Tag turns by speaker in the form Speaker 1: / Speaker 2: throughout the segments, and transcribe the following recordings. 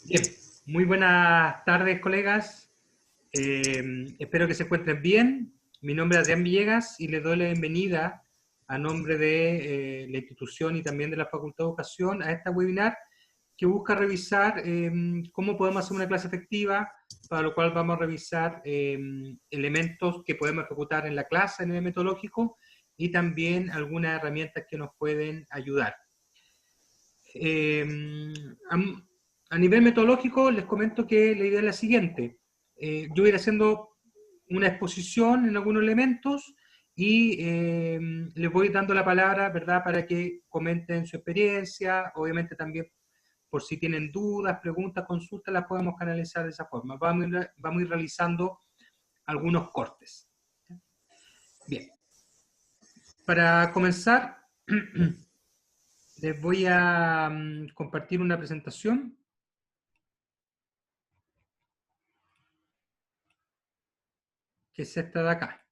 Speaker 1: Bien, muy buenas tardes, colegas. Espero que se encuentren bien. Mi nombre es Adrián Villegas y les doy la bienvenida a nombre de la institución y también de la Facultad de Educación a esta webinar que busca revisar cómo podemos hacer una clase efectiva, para lo cual vamos a revisar elementos que podemos ejecutar en la clase a nivel metodológico y también algunas herramientas que nos pueden ayudar. A nivel metodológico, les comento que la idea es la siguiente. Yo voy a ir haciendo una exposición en algunos elementos y les voy dando la palabra, ¿verdad?, para que comenten su experiencia, obviamente también por si tienen dudas, preguntas, consultas, las podemos canalizar de esa forma. Vamos a ir realizando algunos cortes. Bien, para comenzar, les voy a compartir una presentación. Que es esta de acá.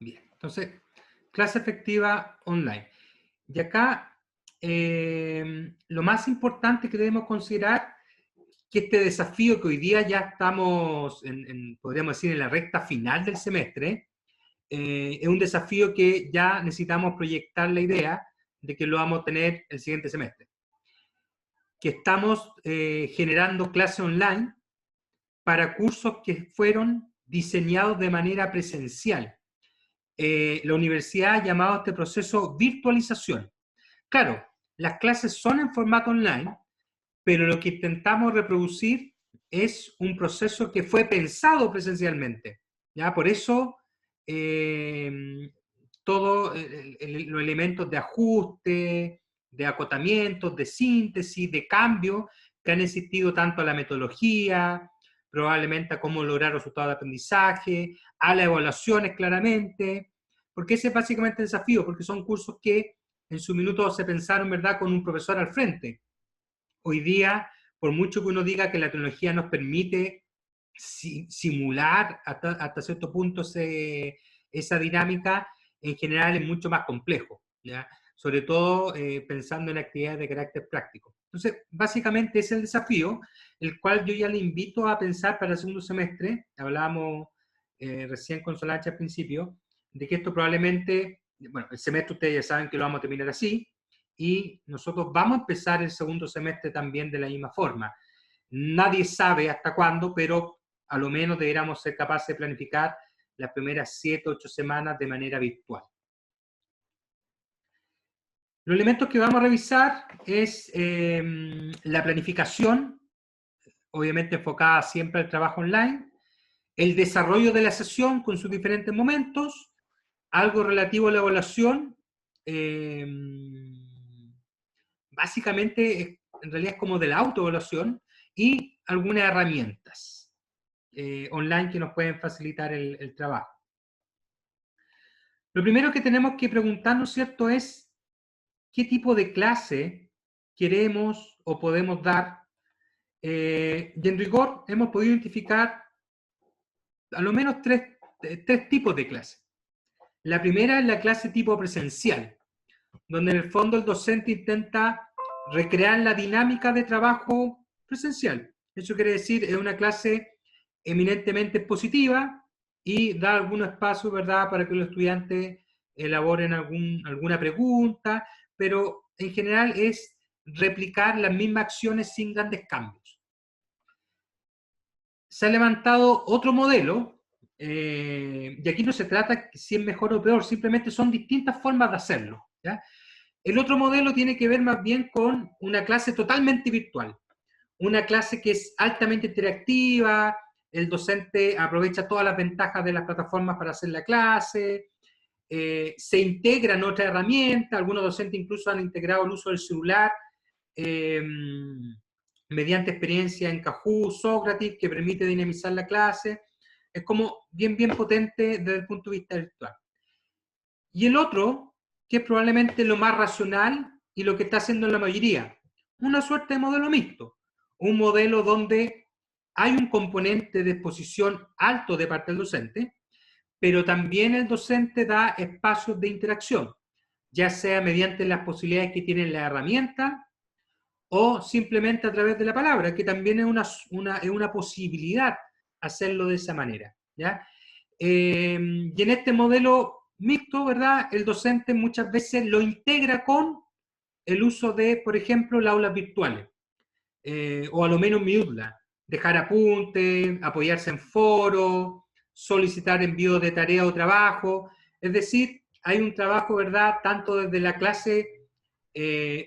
Speaker 1: Bien, entonces, clase efectiva online. Y acá, lo más importante que debemos considerar que este desafío que hoy día ya estamos, podríamos decir, en la recta final del semestre, es un desafío que ya necesitamos proyectar la idea de que lo vamos a tener el siguiente semestre. Que estamos generando clases online para cursos que fueron diseñados de manera presencial. La universidad ha llamado a este proceso virtualización. Claro, las clases son en formato online, pero lo que intentamos reproducir es un proceso que fue pensado presencialmente. ¿Ya? Por eso, todos los elementos de ajuste, de acotamiento, de síntesis, de cambio, que han existido tanto a la metodología, probablemente a cómo lograr resultados de aprendizaje, a las evaluaciones claramente, porque ese es básicamente el desafío, porque son cursos que en su minuto se pensaron, ¿verdad?, con un profesor al frente. Hoy día, por mucho que uno diga que la tecnología nos permite simular hasta cierto punto esa dinámica, en general es mucho más complejo, ¿ya? Sobre todo pensando en actividades de carácter práctico. Entonces, básicamente es el desafío, el cual yo ya le invito a pensar para el segundo semestre. Hablábamos recién con Solange al principio, de que esto probablemente, bueno, el semestre ustedes ya saben que lo vamos a terminar así, y nosotros vamos a empezar el segundo semestre también de la misma forma. Nadie sabe hasta cuándo, pero a lo menos deberíamos ser capaces de planificar las primeras 7 o 8 semanas de manera virtual. Los elementos que vamos a revisar es la planificación, obviamente enfocada siempre al trabajo online, el desarrollo de la sesión con sus diferentes momentos, algo relativo a la evaluación, básicamente en realidad es como de la autoevaluación, y algunas herramientas online que nos pueden facilitar el trabajo. Lo primero que tenemos que preguntarnos, ¿cierto?, es qué tipo de clase queremos o podemos dar. Y en rigor hemos podido identificar a lo menos tres tipos de clase. La primera es la clase tipo presencial, donde en el fondo el docente intenta recrear la dinámica de trabajo presencial. Eso quiere decir, es una clase eminentemente positiva y da algunos espacios, ¿verdad?, para que los estudiantes elaboren alguna pregunta, pero en general es replicar las mismas acciones sin grandes cambios. Se ha levantado otro modelo, y aquí no se trata si es mejor o peor, simplemente son distintas formas de hacerlo, ¿ya? El otro modelo tiene que ver más bien con una clase totalmente virtual, una clase que es altamente interactiva, el docente aprovecha todas las ventajas de las plataformas para hacer la clase, se integran otras herramientas, algunos docentes incluso han integrado el uso del celular mediante experiencia en Kahoot, Socrative, que permite dinamizar la clase. Es como bien potente desde el punto de vista virtual. Y el otro, que es probablemente lo más racional y lo que está haciendo la mayoría, una suerte de modelo mixto, un modelo donde hay un componente de exposición alto de parte del docente, pero también el docente da espacios de interacción, ya sea mediante las posibilidades que tiene la herramienta o simplemente a través de la palabra, que también es una posibilidad hacerlo de esa manera, ¿ya? Y en este modelo mixto, ¿verdad? El docente muchas veces lo integra con el uso de, por ejemplo, las aulas virtuales, o a lo menos Moodle, dejar apuntes, apoyarse en foros, solicitar envío de tarea o trabajo, es decir, hay un trabajo, ¿verdad?, tanto desde la clase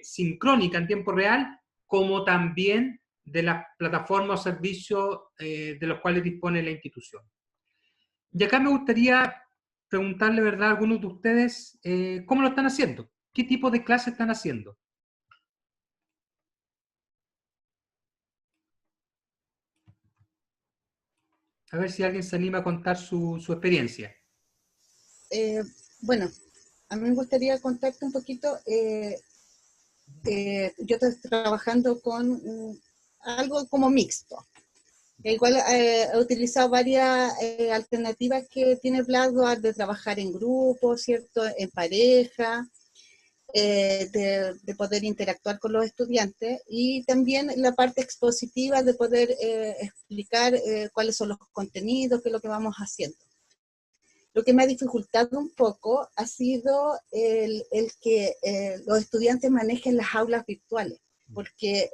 Speaker 1: sincrónica en tiempo real, como también de las plataformas o servicios de los cuales dispone la institución. Y acá me gustaría preguntarle, ¿verdad?, a algunos de ustedes, ¿cómo lo están haciendo? ¿Qué tipo de clase están haciendo? A ver si alguien se anima a contar su experiencia.
Speaker 2: Eh, bueno, a mí me gustaría contarte un poquito. Yo estoy trabajando con algo como mixto. Igual he utilizado varias alternativas que tiene Blackboard de trabajar en grupo, ¿cierto? En pareja, de poder interactuar con los estudiantes y también la parte expositiva de poder explicar cuáles son los contenidos, qué es lo que vamos haciendo. Lo que me ha dificultado un poco ha sido el que los estudiantes manejen las aulas virtuales, porque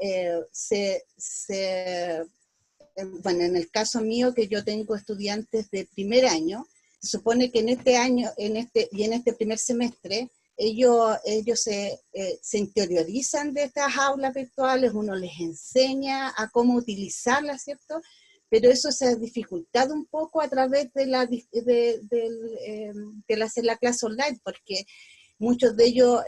Speaker 2: bueno, en el caso mío, que yo tengo estudiantes de primer año, se supone que en este año en este primer semestre, ellos se interiorizan de estas aulas virtuales, uno les enseña a cómo utilizarlas, ¿cierto? Pero eso se ha dificultado un poco a través de hacer la clase online, porque muchos de ellos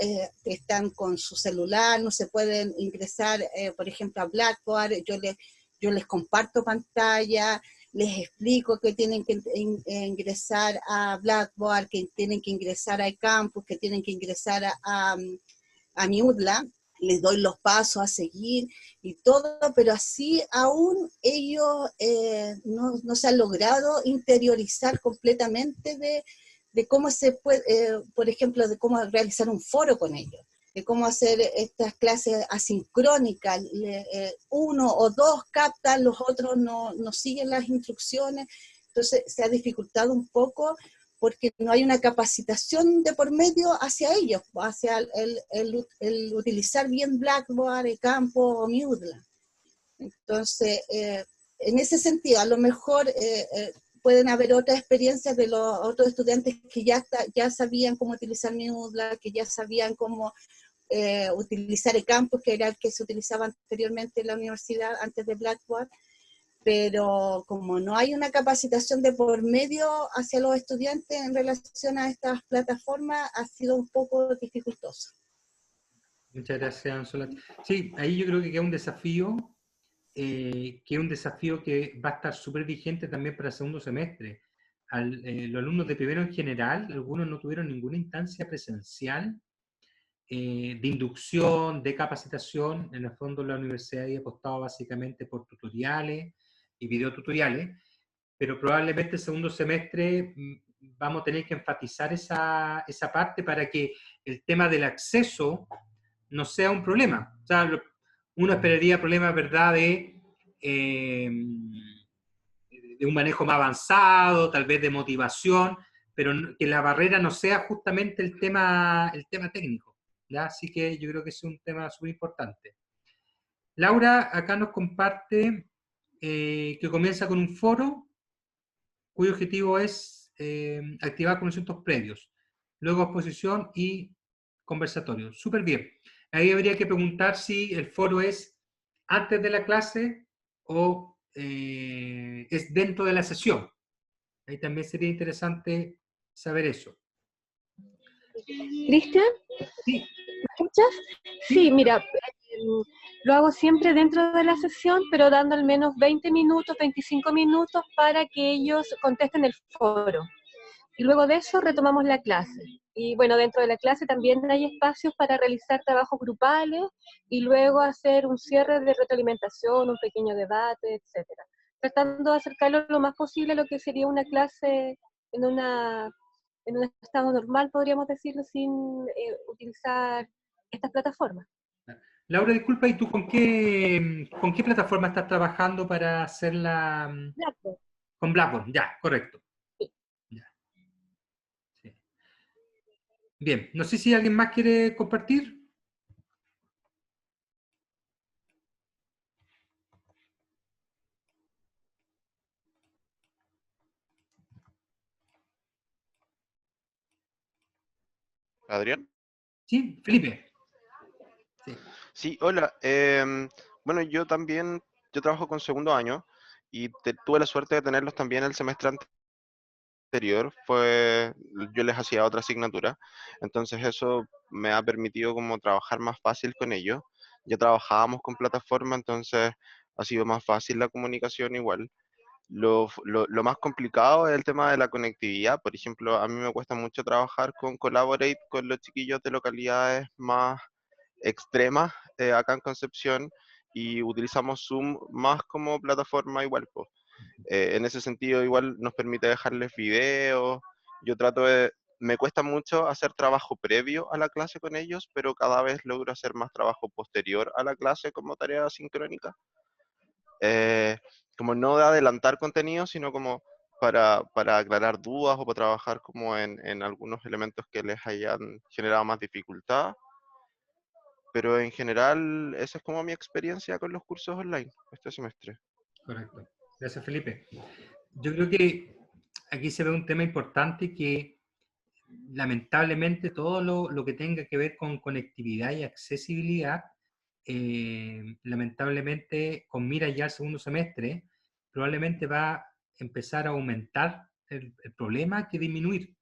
Speaker 2: están con su celular, no se pueden ingresar, por ejemplo, a Blackboard. Yo les comparto pantalla, les explico que tienen que ingresar a Blackboard, que tienen que ingresar a eCampus, que tienen que ingresar a Moodle, les doy los pasos a seguir y todo, pero así aún ellos no se han logrado interiorizar completamente de cómo se puede, por ejemplo, de cómo realizar un foro con ellos, de cómo hacer estas clases asincrónicas. Uno o dos captan, los otros no siguen las instrucciones, entonces se ha dificultado un poco porque no hay una capacitación de por medio hacia ellos, hacia el utilizar bien Blackboard, Campo o Moodle. Entonces, en ese sentido, a lo mejor pueden haber otras experiencias de los otros estudiantes que ya sabían cómo utilizar Moodle, que ya sabían cómo utilizar el campus, que era el que se utilizaba anteriormente en la universidad antes de Blackboard, pero como no hay una capacitación de por medio hacia los estudiantes en relación a estas plataformas, ha sido un poco dificultoso.
Speaker 1: Muchas gracias, Anzola. Sí, ahí yo creo que queda un desafío, que va a estar súper vigente también para el segundo semestre. Los alumnos de primero en general, algunos no tuvieron ninguna instancia presencial de inducción, de capacitación. En el fondo la universidad había apostado básicamente por tutoriales y videotutoriales, pero probablemente el segundo semestre vamos a tener que enfatizar esa parte para que el tema del acceso no sea un problema. O sea, uno esperaría problemas, ¿verdad?, de un manejo más avanzado, tal vez de motivación, pero que la barrera no sea justamente el tema técnico, ¿ya? Así que yo creo que es un tema súper importante. Laura acá nos comparte que comienza con un foro cuyo objetivo es activar conocimientos previos, luego exposición y conversatorio. Súper bien. Ahí habría que preguntar si el foro es antes de la clase o es dentro de la sesión. Ahí también sería interesante saber eso.
Speaker 3: Cristian,
Speaker 1: Sí,
Speaker 3: ¿me escuchas? Sí,
Speaker 1: sí.
Speaker 3: mira, lo hago siempre dentro de la sesión, pero dando al menos 20 minutos, 25 minutos para que ellos contesten el foro. Y luego de eso retomamos la clase. Y bueno, dentro de la clase también hay espacios para realizar trabajos grupales y luego hacer un cierre de retroalimentación, un pequeño debate, etcétera. Tratando de acercarlo lo más posible a lo que sería una clase en una en un estado normal, podríamos decirlo, sin utilizar estas plataformas.
Speaker 1: Laura, disculpa, ¿y tú con qué plataforma estás trabajando para hacer la...
Speaker 3: Blackboard.
Speaker 1: Con Blackboard, ya, correcto.
Speaker 3: Sí.
Speaker 1: Ya, sí. Bien, no sé si alguien más quiere compartir.
Speaker 4: Adrián.
Speaker 1: Sí, Felipe. Sí,
Speaker 4: Sí, hola. Bueno, yo trabajo con segundo año y tuve la suerte de tenerlos también el semestre anterior. Yo les hacía otra asignatura, entonces eso me ha permitido como trabajar más fácil con ellos. Ya trabajábamos con plataforma, entonces ha sido más fácil la comunicación igual. Lo más complicado es el tema de la conectividad. Por ejemplo, a mí me cuesta mucho trabajar con Collaborate con los chiquillos de localidades más extremas acá en Concepción y utilizamos Zoom más como plataforma igual, po. En ese sentido igual nos permite dejarles videos. Yo me cuesta mucho hacer trabajo previo a la clase con ellos, pero cada vez logro hacer más trabajo posterior a la clase como tarea sincrónica. Eh, Como no de adelantar contenido, sino como para aclarar dudas o para trabajar como en algunos elementos que les hayan generado más dificultad. Pero en general, esa es como mi experiencia con los cursos online este semestre.
Speaker 1: correcto. Gracias, Felipe. Yo creo que aquí se ve un tema importante que lamentablemente todo lo que tenga que ver con conectividad y accesibilidad, lamentablemente con mira ya al segundo semestre, probablemente va a empezar a aumentar el problema que disminuir,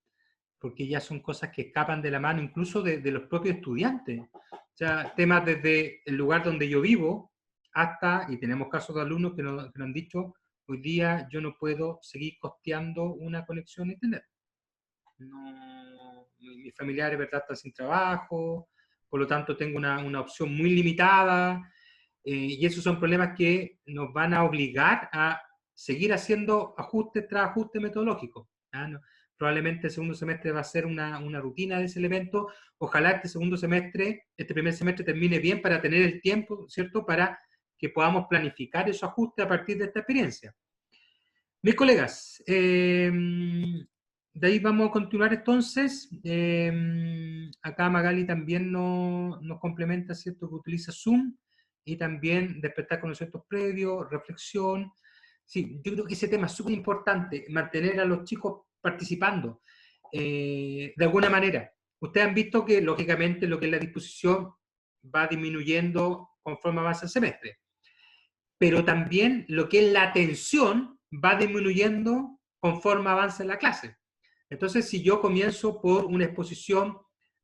Speaker 1: porque ya son cosas que escapan de la mano incluso de los propios estudiantes. O sea, temas desde el lugar donde yo vivo hasta, y tenemos casos de alumnos que nos han dicho, hoy día yo no puedo seguir costeando una conexión a internet. No, mis familiares, ¿verdad?, están sin trabajo, por lo tanto tengo una opción muy limitada, y esos son problemas que nos van a obligar a seguir haciendo ajustes tras ajustes metodológicos. ¿Ah? No, probablemente el segundo semestre va a ser una rutina de ese elemento. Ojalá este primer semestre termine bien para tener el tiempo, ¿cierto?, para que podamos planificar esos ajustes a partir de esta experiencia. Mis colegas, de ahí vamos a continuar entonces. Acá Magali también nos complementa, ¿cierto?, que utiliza Zoom y también despertar conocimientos previos, reflexión. Sí, yo creo que ese tema es súper importante, mantener a los chicos participando de alguna manera. Ustedes han visto que, lógicamente, lo que es la disposición va disminuyendo conforme avanza el semestre, pero también lo que es la atención va disminuyendo conforme avanza la clase. Entonces, si yo comienzo por una exposición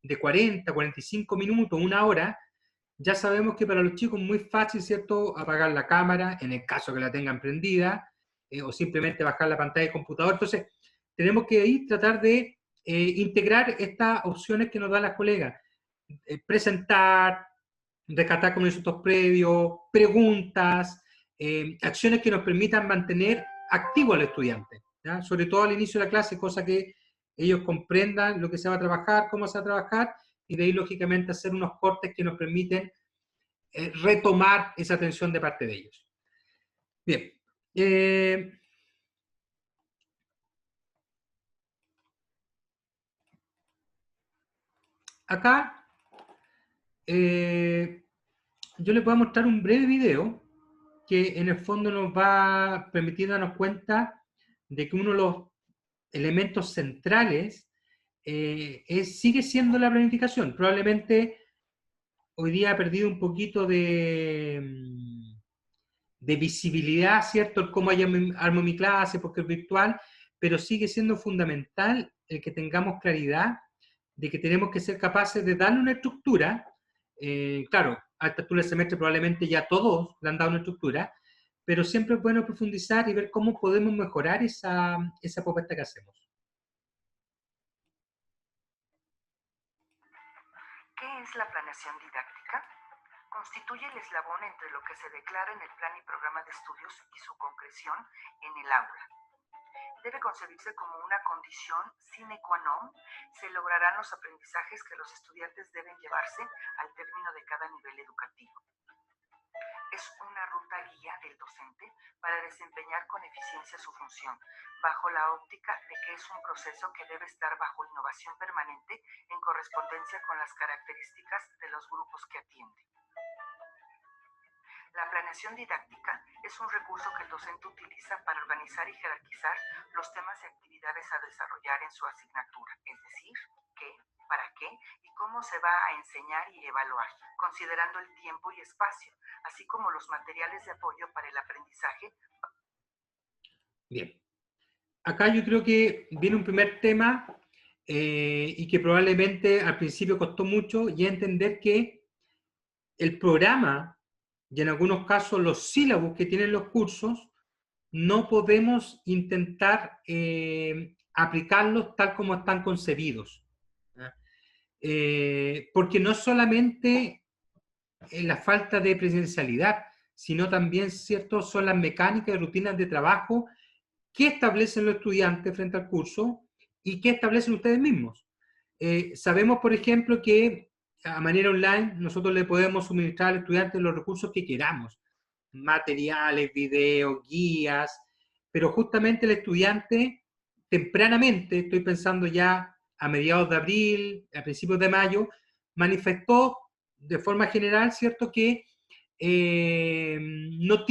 Speaker 1: de 40, 45 minutos, una hora, ya sabemos que para los chicos es muy fácil, ¿cierto?, apagar la cámara, en el caso que la tengan prendida, o simplemente bajar la pantalla del computador. Entonces, tenemos que ahí tratar de integrar estas opciones que nos dan las colegas. Presentar, rescatar conocimientos previos, preguntas, acciones que nos permitan mantener activo al estudiante, ¿ya? Sobre todo al inicio de la clase, cosa que ellos comprendan lo que se va a trabajar, cómo se va a trabajar, y de ahí, lógicamente, hacer unos cortes que nos permiten retomar esa atención de parte de ellos. Bien. Acá yo les voy a mostrar un breve video que en el fondo nos va a permitir darnos cuenta de que uno de los elementos centrales sigue siendo la planificación. Probablemente hoy día ha perdido un poquito de visibilidad, ¿cierto?, el cómo armo mi clase porque es virtual, pero sigue siendo fundamental el que tengamos claridad de que tenemos que ser capaces de darle una estructura. Claro, a esta altura del semestre probablemente ya todos le han dado una estructura, pero siempre es bueno profundizar y ver cómo podemos mejorar esa propuesta que hacemos.
Speaker 5: ¿Qué es la planeación didáctica? Constituye el eslabón entre lo que se declara en el plan y programa de estudios y su concreción en el aula. debe concebirse como una condición sine qua non. Se lograrán los aprendizajes que los estudiantes deben llevarse al término de cada nivel educativo. Es una ruta guía del docente para desempeñar con eficiencia su función, bajo la óptica de que es un proceso que debe estar bajo innovación permanente en correspondencia con las características de los grupos que atiende. La planeación didáctica es un recurso que el docente utiliza para organizar y jerarquizar los temas y actividades a desarrollar en su asignatura, es decir, qué, para qué y cómo se va a enseñar y evaluar, considerando el tiempo y espacio, así como los materiales de apoyo para el aprendizaje.
Speaker 1: Bien. Acá yo creo que viene un primer tema y que probablemente al principio costó mucho, y entender que el programa y en algunos casos los sílabos que tienen los cursos, no podemos intentar aplicarlos tal como están concebidos. ¿Ya? Porque no solamente la falta de presencialidad, sino también, ¿cierto?, son las mecánicas y rutinas de trabajo que establecen los estudiantes frente al curso y que establecen ustedes mismos. Sabemos, por ejemplo, que a manera online nosotros le podemos suministrar al estudiante los recursos que queramos, materiales, videos, guías, pero justamente el estudiante tempranamente, estoy pensando ya a mediados de abril, a principios de mayo, manifestó de forma general, ¿cierto?, que no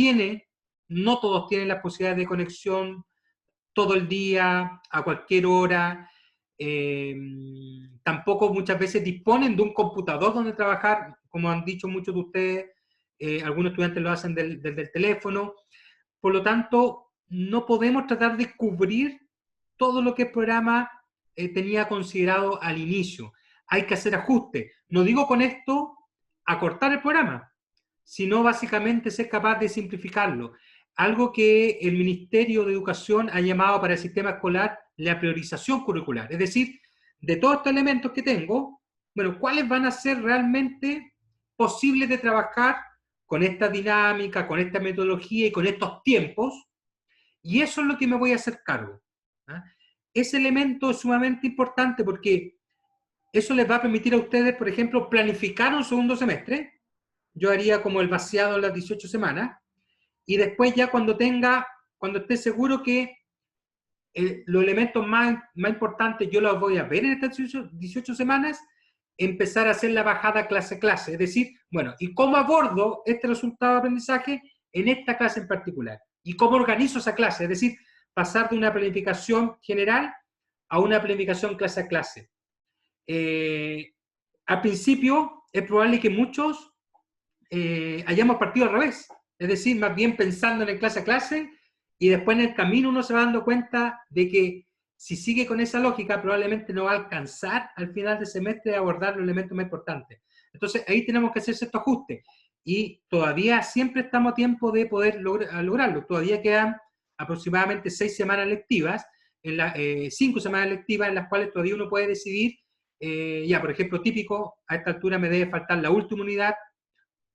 Speaker 1: todos tienen la posibilidad de conexión todo el día, a cualquier hora. Tampoco muchas veces disponen de un computador donde trabajar, como han dicho muchos de ustedes. Algunos estudiantes lo hacen desde el teléfono. Por lo tanto, no podemos tratar de cubrir todo lo que el programa tenía considerado al inicio. Hay que hacer ajustes. No digo con esto acortar el programa, sino básicamente ser capaz de simplificarlo. Algo que el Ministerio de Educación ha llamado para el sistema escolar la priorización curricular. Es decir, de todos estos elementos que tengo, bueno, ¿cuáles van a ser realmente posibles de trabajar con esta dinámica, con esta metodología y con estos tiempos? Y eso es lo que me voy a hacer cargo. ¿Ah? Ese elemento es sumamente importante porque eso les va a permitir a ustedes, por ejemplo, planificar un segundo semestre. Yo haría como el vaciado en las 18 semanas, y después ya cuando esté seguro que los elementos más importantes yo los voy a ver en estas 18 semanas, empezar a hacer la bajada clase-clase. Es decir, bueno, ¿y cómo abordo este resultado de aprendizaje en esta clase en particular? ¿Y cómo organizo esa clase? Es decir, pasar de una planificación general a una planificación clase a clase. Al principio es probable que muchos hayamos partido al revés, es decir, más bien pensando en el clase a clase, y después en el camino uno se va dando cuenta de que si sigue con esa lógica probablemente no va a alcanzar al final del semestre a abordar los elementos más importantes. Entonces ahí tenemos que hacer cierto ajuste, y todavía siempre estamos a tiempo de poder lograrlo. Todavía quedan aproximadamente 6 semanas lectivas, 5 semanas lectivas en las cuales todavía uno puede decidir, ya por ejemplo típico, a esta altura me debe faltar la última unidad,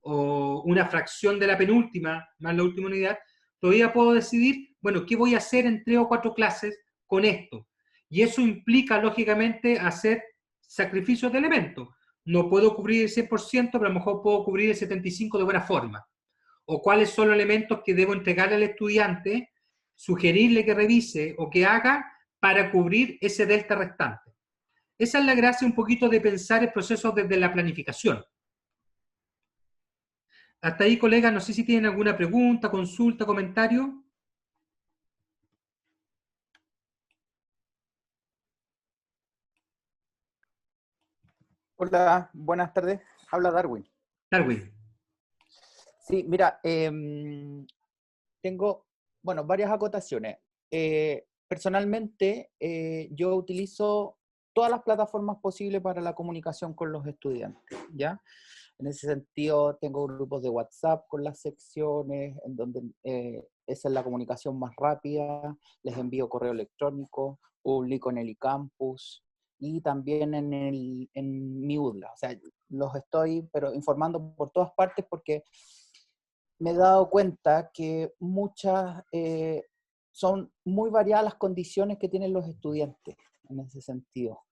Speaker 1: o una fracción de la penúltima más la última unidad. Todavía puedo decidir, bueno, ¿qué voy a hacer en 3 o 4 clases con esto? Y eso implica, lógicamente, hacer sacrificios de elementos. No puedo cubrir el 100%, pero a lo mejor puedo cubrir el 75% de buena forma. O cuáles son los elementos que debo entregarle al estudiante, sugerirle que revise o que haga para cubrir ese delta restante. Esa es la gracia un poquito de pensar el proceso desde la planificación. Hasta ahí, colegas, no sé si tienen alguna pregunta, consulta, comentario.
Speaker 6: Hola, buenas tardes. Habla Darwin.
Speaker 1: Darwin.
Speaker 6: Sí, mira, tengo, bueno, varias acotaciones. Personalmente, yo utilizo todas las plataformas posibles para la comunicación con los estudiantes, ¿ya? En ese sentido, tengo grupos de WhatsApp con las secciones, en donde esa es la comunicación más rápida. Les envío correo electrónico, publico en el eCampus y también en mi UDLA. O sea, los estoy pero informando por todas partes porque me he dado cuenta que muchas son muy variadas las condiciones que tienen los estudiantes en ese sentido,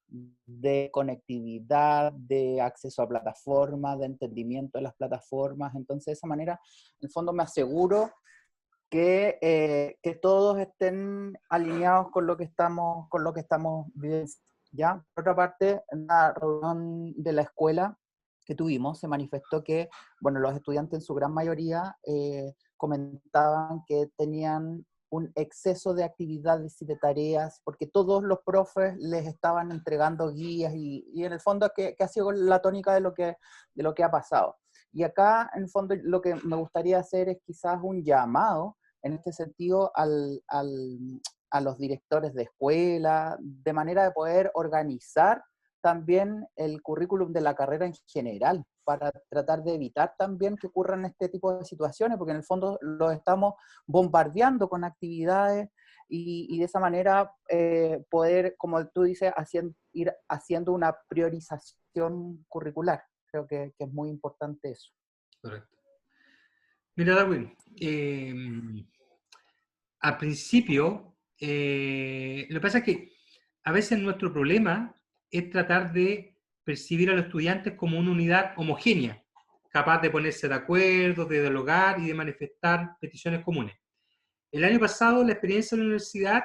Speaker 6: de conectividad, de acceso a plataformas, de entendimiento de las plataformas. Entonces, de esa manera, en el fondo me aseguro que todos estén alineados con lo que estamos viendo. ¿Ya? Por otra parte, en la reunión de la escuela que tuvimos, se manifestó que, bueno, los estudiantes en su gran mayoría comentaban que tenían un exceso de actividades y de tareas, porque todos los profes les estaban entregando guías y en el fondo que ha sido la tónica de lo que ha pasado. Y acá, en el fondo, lo que me gustaría hacer es quizás un llamado, en este sentido, a los directores de escuela, de manera de poder organizar también el currículum de la carrera en general, para tratar de evitar también que ocurran este tipo de situaciones, porque en el fondo los estamos bombardeando con actividades y de esa manera poder, como tú dices, ir haciendo una priorización curricular. Creo que es muy importante eso.
Speaker 1: Correcto. Mira, Darwin, al principio, lo que pasa es que a veces nuestro problema es tratar de percibir a los estudiantes como una unidad homogénea, capaz de ponerse de acuerdo, de dialogar y de manifestar peticiones comunes. El año pasado, la experiencia en la universidad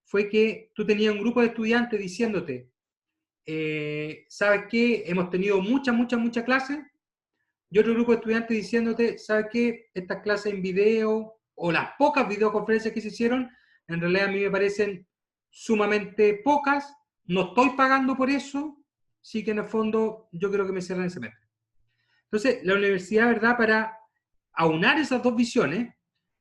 Speaker 1: fue que tú tenías un grupo de estudiantes diciéndote, ¿sabes qué? Hemos tenido mucha clase, y otro grupo de estudiantes diciéndote, ¿sabes qué? Estas clases en video o las pocas videoconferencias que se hicieron, en realidad a mí me parecen sumamente pocas, no estoy pagando por eso, sí que en el fondo yo creo que me cierran el semestre. Entonces, la universidad, ¿verdad? Para aunar esas dos visiones,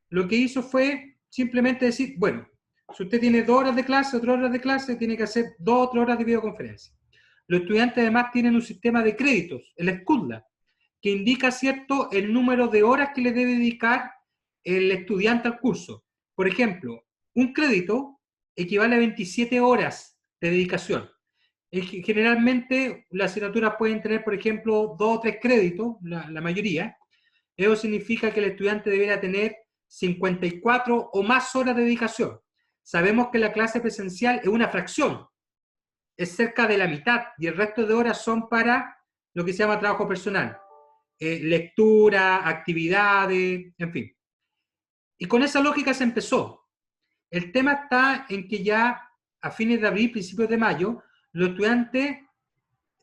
Speaker 1: lo que hizo fue simplemente decir, bueno, si usted tiene 2 horas de clase o 3 horas de clase, tiene que hacer 2 o 3 horas de videoconferencia. Los estudiantes además tienen un sistema de créditos, el Schoolab, que indica, ¿cierto?, el número de horas que le debe dedicar el estudiante al curso. Por ejemplo, un crédito equivale a 27 horas de dedicación. Generalmente las asignaturas pueden tener, por ejemplo, 2 o 3 créditos, la mayoría. Eso significa que el estudiante debería tener 54 o más horas de dedicación. Sabemos que la clase presencial es una fracción, es cerca de la mitad, y el resto de horas son para lo que se llama trabajo personal. Lectura, actividades, en fin. Y con esa lógica se empezó. El tema está en que ya a fines de abril, principios de mayo, los estudiantes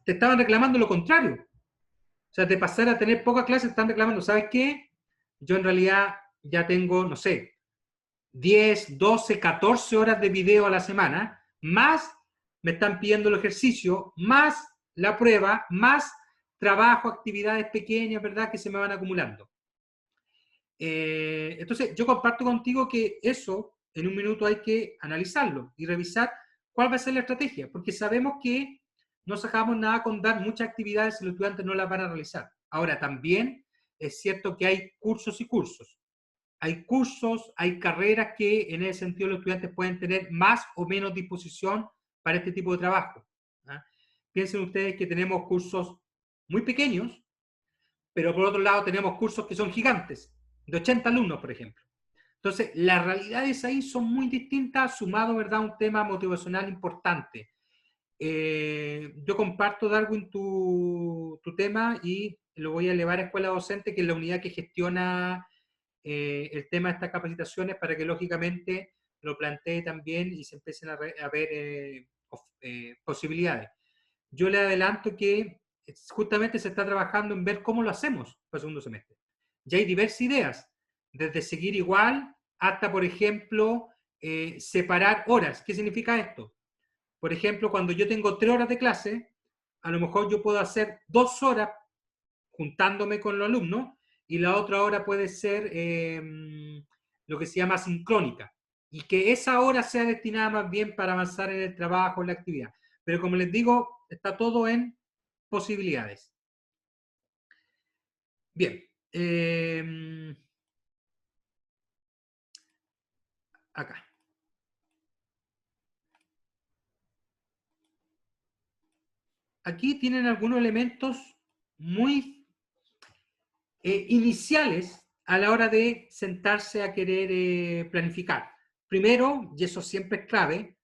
Speaker 1: te estaban reclamando lo contrario. O sea, de pasar a tener pocas clases, están reclamando, ¿sabes qué? Yo en realidad ya tengo, no sé, 10, 12, 14 horas de video a la semana, más me están pidiendo el ejercicio, más la prueba, más trabajo, actividades pequeñas, ¿verdad?, que se me van acumulando. Entonces, yo comparto contigo que eso, en un minuto hay que analizarlo y revisar cuál va a ser la estrategia, porque sabemos que no sacamos nada con dar muchas actividades si los estudiantes no las van a realizar. Ahora, también es cierto que hay cursos y cursos. Hay cursos, hay carreras que en ese sentido los estudiantes pueden tener más o menos disposición para este tipo de trabajo. ¿Ah? Piensen ustedes que tenemos cursos muy pequeños, pero por otro lado tenemos cursos que son gigantes, de 80 alumnos, por ejemplo. Entonces, las realidades ahí son muy distintas, sumado, ¿verdad?, a un tema motivacional importante. Yo comparto, Darwin, tu tema y lo voy a elevar a Escuela Docente, que es la unidad que gestiona el tema de estas capacitaciones, para que lógicamente lo plantee también y se empiecen a ver posibilidades. Yo le adelanto que justamente se está trabajando en ver cómo lo hacemos para el segundo semestre. Ya hay diversas ideas, desde seguir igual hasta, por ejemplo, separar horas. ¿Qué significa esto? Por ejemplo, cuando yo tengo 3 horas de clase, a lo mejor yo puedo hacer 2 horas juntándome con los alumnos, y la otra hora puede ser lo que se llama sincrónica, y que esa hora sea destinada más bien para avanzar en el trabajo, en la actividad. Pero como les digo, está todo en posibilidades. Bien. Acá. Aquí tienen algunos elementos muy iniciales a la hora de sentarse a querer planificar. primero, y eso siempre es clave,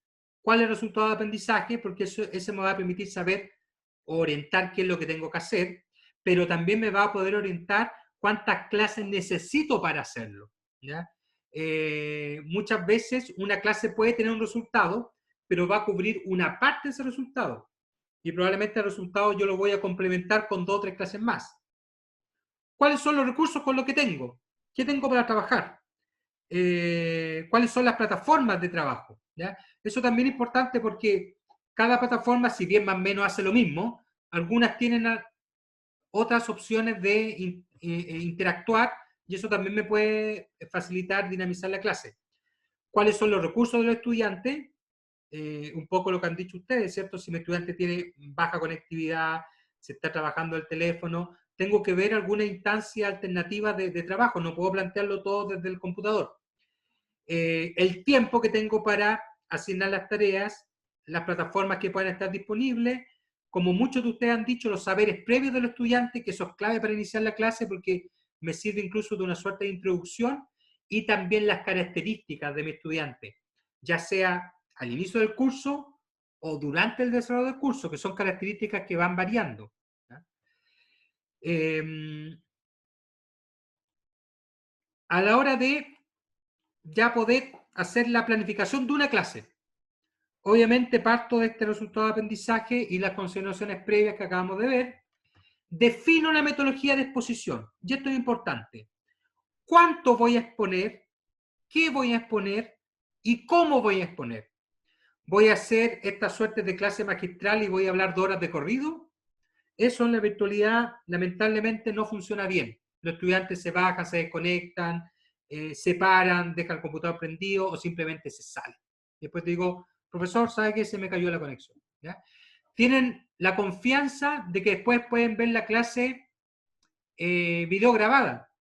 Speaker 1: cuál es el resultado de aprendizaje, porque eso me va a permitir saber orientar qué es lo que tengo que hacer, pero también me va a poder orientar cuántas clases necesito para hacerlo, ¿ya? Muchas veces una clase puede tener un resultado, pero va a cubrir una parte de ese resultado. Y probablemente el resultado yo lo voy a complementar con 2 o 3 clases más. ¿Cuáles son los recursos con los que tengo? ¿Qué tengo para trabajar? ¿Cuáles son las plataformas de trabajo? ¿Ya? Eso también es importante porque cada plataforma, si bien más o menos hace lo mismo, algunas tienen otras opciones de interactuar y eso también me puede facilitar dinamizar la clase. ¿Cuáles son los recursos de los estudiantes? Un poco lo que han dicho ustedes, ¿cierto? Si mi estudiante tiene baja conectividad, se está trabajando el teléfono, tengo que ver alguna instancia alternativa de trabajo, no puedo plantearlo todo desde el computador. El tiempo que tengo para asignar las tareas, las plataformas que puedan estar disponibles, como muchos de ustedes han dicho, los saberes previos del estudiante, que eso es clave para iniciar la clase porque me sirve incluso de una suerte de introducción, y también las características de mi estudiante, ya sea al inicio del curso o durante el desarrollo del curso, que son características que van variando. A la hora de ya poder hacer la planificación de una clase, obviamente parto de este resultado de aprendizaje y las consideraciones previas que acabamos de ver, defino la metodología de exposición, y esto es importante. ¿Cuánto voy a exponer? ¿Qué voy a exponer? ¿Y cómo voy a exponer? ¿Voy a hacer esta suerte de clase magistral y voy a hablar 2 horas de corrido? Eso en la virtualidad lamentablemente no funciona bien. Los estudiantes se bajan, se desconectan, se paran, dejan el computador prendido o simplemente se salen. Después te digo, profesor, ¿sabe qué? Se me cayó la conexión. ¿Ya? Tienen la confianza de que después pueden ver la clase video grabada.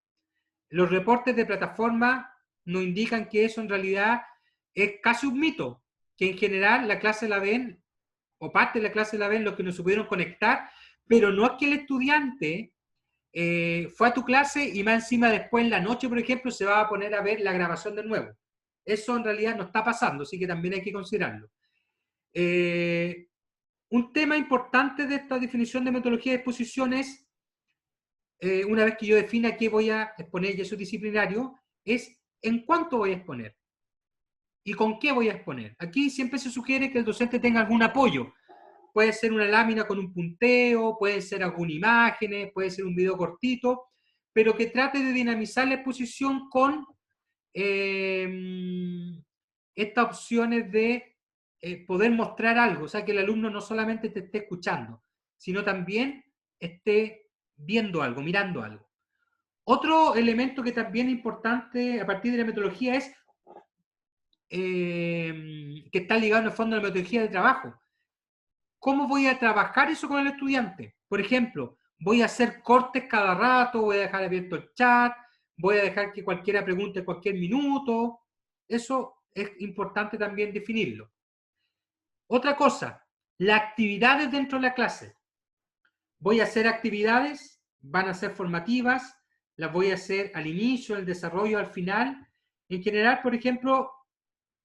Speaker 1: Los reportes de plataforma nos indican que eso en realidad es casi un mito, que en general la clase la ven, o parte de la clase la ven los que no se pudieron conectar, pero no es que el estudiante fue a tu clase y más encima después en la noche, por ejemplo, se va a poner a ver la grabación de nuevo. Eso en realidad no está pasando, así que también hay que considerarlo. Un tema importante de esta definición de metodología de exposición es, una vez que yo defina qué voy a exponer y eso es disciplinario, es en cuánto voy a exponer y con qué voy a exponer. Aquí siempre se sugiere que el docente tenga algún apoyo. Puede ser una lámina con un punteo, pueden ser algunas imágenes, puede ser un video cortito, pero que trate de dinamizar la exposición con estas opciones de poder mostrar algo, o sea, que el alumno no solamente te esté escuchando, sino también esté viendo algo, mirando algo. Otro elemento que también es importante a partir de la metodología es que está ligado en el fondo a la metodología de trabajo. ¿Cómo voy a trabajar eso con el estudiante? Por ejemplo, voy a hacer cortes cada rato, voy a dejar abierto el chat, voy a dejar que cualquiera pregunte en cualquier minuto. Eso es importante también definirlo. Otra cosa, las actividades dentro de la clase. Voy a hacer actividades, van a ser formativas, las voy a hacer al inicio, al desarrollo, al final. En general, por ejemplo,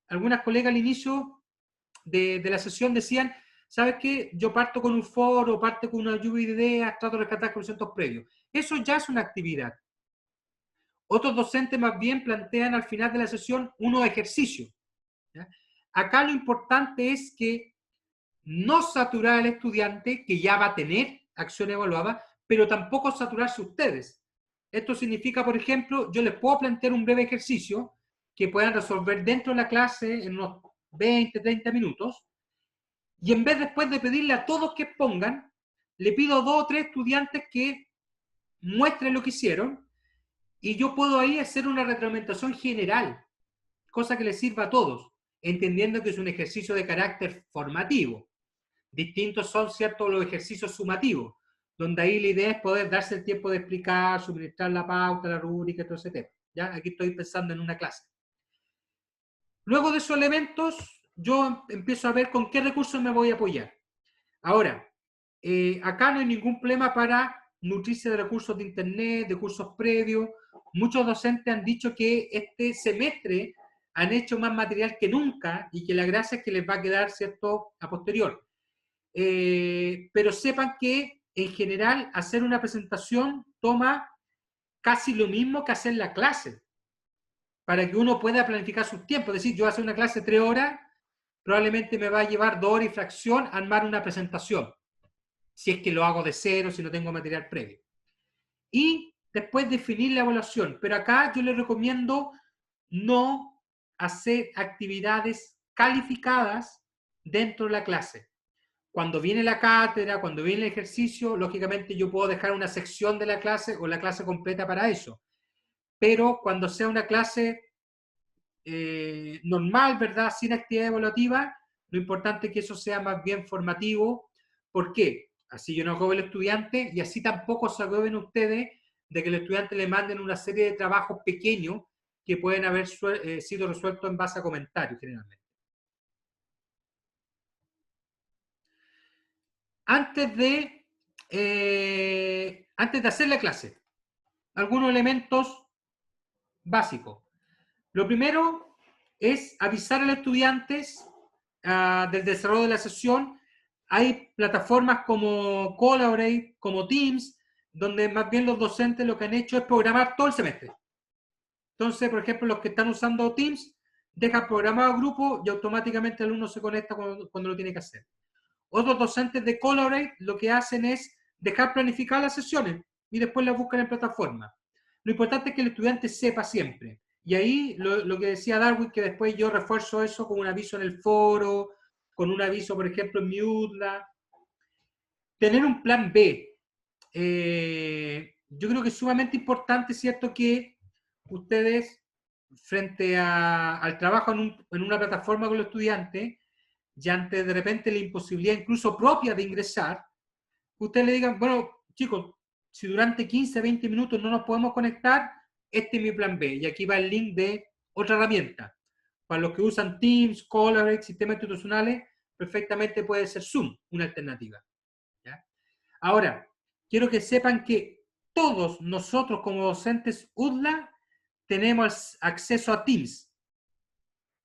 Speaker 1: algunas colegas al inicio de la sesión decían, ¿sabes qué? Yo parto con un foro, parto con una lluvia de ideas, trato de rescatar conceptos previos. Eso ya es una actividad. Otros docentes más bien plantean al final de la sesión unos ejercicios. ¿Ya? Acá lo importante es que no saturar al estudiante, que ya va a tener acción evaluada, pero tampoco saturarse ustedes. Esto significa, por ejemplo, yo les puedo plantear un breve ejercicio que puedan resolver dentro de la clase en unos 20, 30 minutos, y en vez después de pedirle a todos que expongan, le pido a 2 o 3 estudiantes que muestren lo que hicieron, y yo puedo ahí hacer una retroalimentación general, cosa que les sirva a todos, entendiendo que es un ejercicio de carácter formativo. Distintos son, ¿cierto?, los ejercicios sumativos, donde ahí la idea es poder darse el tiempo de explicar, suministrar la pauta, la rúbrica, todo ese tema. ¿Ya? Aquí estoy pensando en una clase. Luego de esos elementos, yo empiezo a ver con qué recursos me voy a apoyar. Ahora, acá no hay ningún problema para nutrirse de recursos de internet, de cursos previos. Muchos docentes han dicho que este semestre han hecho más material que nunca y que la gracia es que les va a quedar, ¿cierto?, a posterior. Pero sepan que, en general, hacer una presentación toma casi lo mismo que hacer la clase, para que uno pueda planificar sus tiempos. Es decir, yo hacer una clase 3 horas, probablemente me va a llevar 2 horas y fracción armar una presentación, si es que lo hago de cero, si no tengo material previo. Y después definir la evaluación. Pero acá yo les recomiendo no hacer actividades calificadas dentro de la clase. Cuando viene la cátedra, cuando viene el ejercicio, lógicamente yo puedo dejar una sección de la clase o la clase completa para eso. Pero cuando sea una clase normal, ¿verdad?, sin actividad evaluativa, lo importante es que eso sea más bien formativo. ¿Por qué? Así yo no agobio al estudiante y así tampoco se agoben ustedes de que el estudiante le manden una serie de trabajos pequeños que pueden haber sido resueltos en base a comentarios generalmente. Antes de hacer la clase, algunos elementos básicos. Lo primero es avisar a los estudiantes del desarrollo de la sesión. Hay plataformas como Collaborate, como Teams, donde más bien los docentes lo que han hecho es programar todo el semestre. Entonces, por ejemplo, los que están usando Teams, dejan programado el grupo y automáticamente el alumno se conecta cuando lo tiene que hacer. Otros docentes de Collaborate lo que hacen es dejar planificar las sesiones y después las buscan en plataforma. Lo importante es que el estudiante sepa siempre. Y ahí lo que decía Darwin, que después yo refuerzo eso con un aviso en el foro, con un aviso, por ejemplo, en mi UDLA. Tener un plan B. Yo creo que es sumamente importante, ¿cierto?, que ustedes, frente al trabajo en una plataforma con los estudiantes, y ante de repente la imposibilidad incluso propia de ingresar, ustedes le digan, bueno, chicos, si durante 15, 20 minutos no nos podemos conectar, este es mi plan B. Y aquí va el link de otra herramienta. Para los que usan Teams, Collaborate, sistemas institucionales, perfectamente puede ser Zoom, una alternativa. ¿Ya? Ahora, quiero que sepan que todos nosotros como docentes UDLA tenemos acceso a Teams,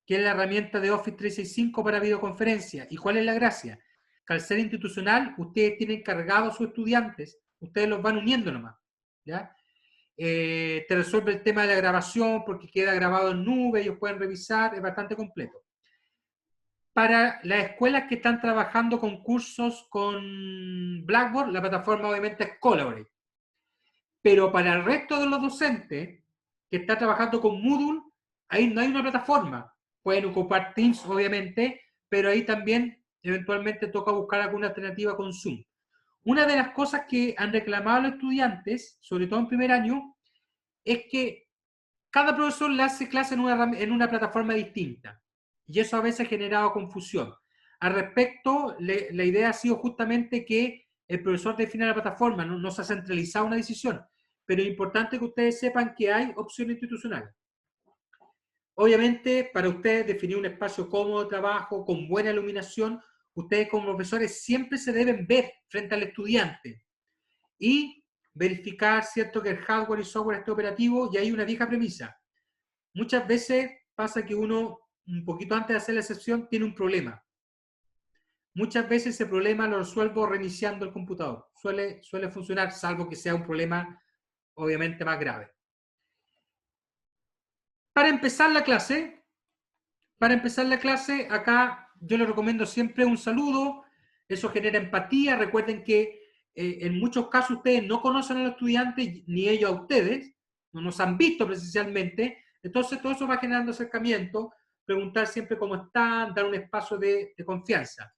Speaker 1: que es la herramienta de Office 365 para videoconferencia. ¿Y cuál es la gracia? Que al ser institucional, ustedes tienen cargados a sus estudiantes, ustedes los van uniendo nomás, ¿ya? Te resuelve el tema de la grabación porque queda grabado en nube, ellos pueden revisar, es bastante completo. Para las escuelas que están trabajando con cursos con Blackboard, la plataforma obviamente es Collaborate. Pero para el resto de los docentes que están trabajando con Moodle, ahí no hay una plataforma. Pueden ocupar Teams, obviamente, pero ahí también eventualmente toca buscar alguna alternativa con Zoom. Una de las cosas que han reclamado los estudiantes, sobre todo en primer año, es que cada profesor le hace clase en una plataforma distinta. Y eso a veces ha generado confusión. Al respecto, la idea ha sido justamente que el profesor defina la plataforma, no se ha centralizado una decisión. Pero es importante que ustedes sepan que hay opciones institucionales. Obviamente, para ustedes definir un espacio cómodo de trabajo, con buena iluminación, ustedes como profesores siempre se deben ver frente al estudiante y verificar, ¿cierto?, que el hardware y software esté operativo. Y hay una vieja premisa. Muchas veces pasa que uno, un poquito antes de hacer la sesión, tiene un problema. Muchas veces ese problema lo resuelvo reiniciando el computador. Suele funcionar, salvo que sea un problema obviamente más grave. Para empezar la clase, acá yo les recomiendo siempre un saludo. Eso genera empatía. Recuerden que en muchos casos ustedes no conocen a los estudiantes, ni ellos a ustedes, no nos han visto presencialmente. Entonces todo eso va generando acercamiento, preguntar siempre cómo están, dar un espacio de confianza.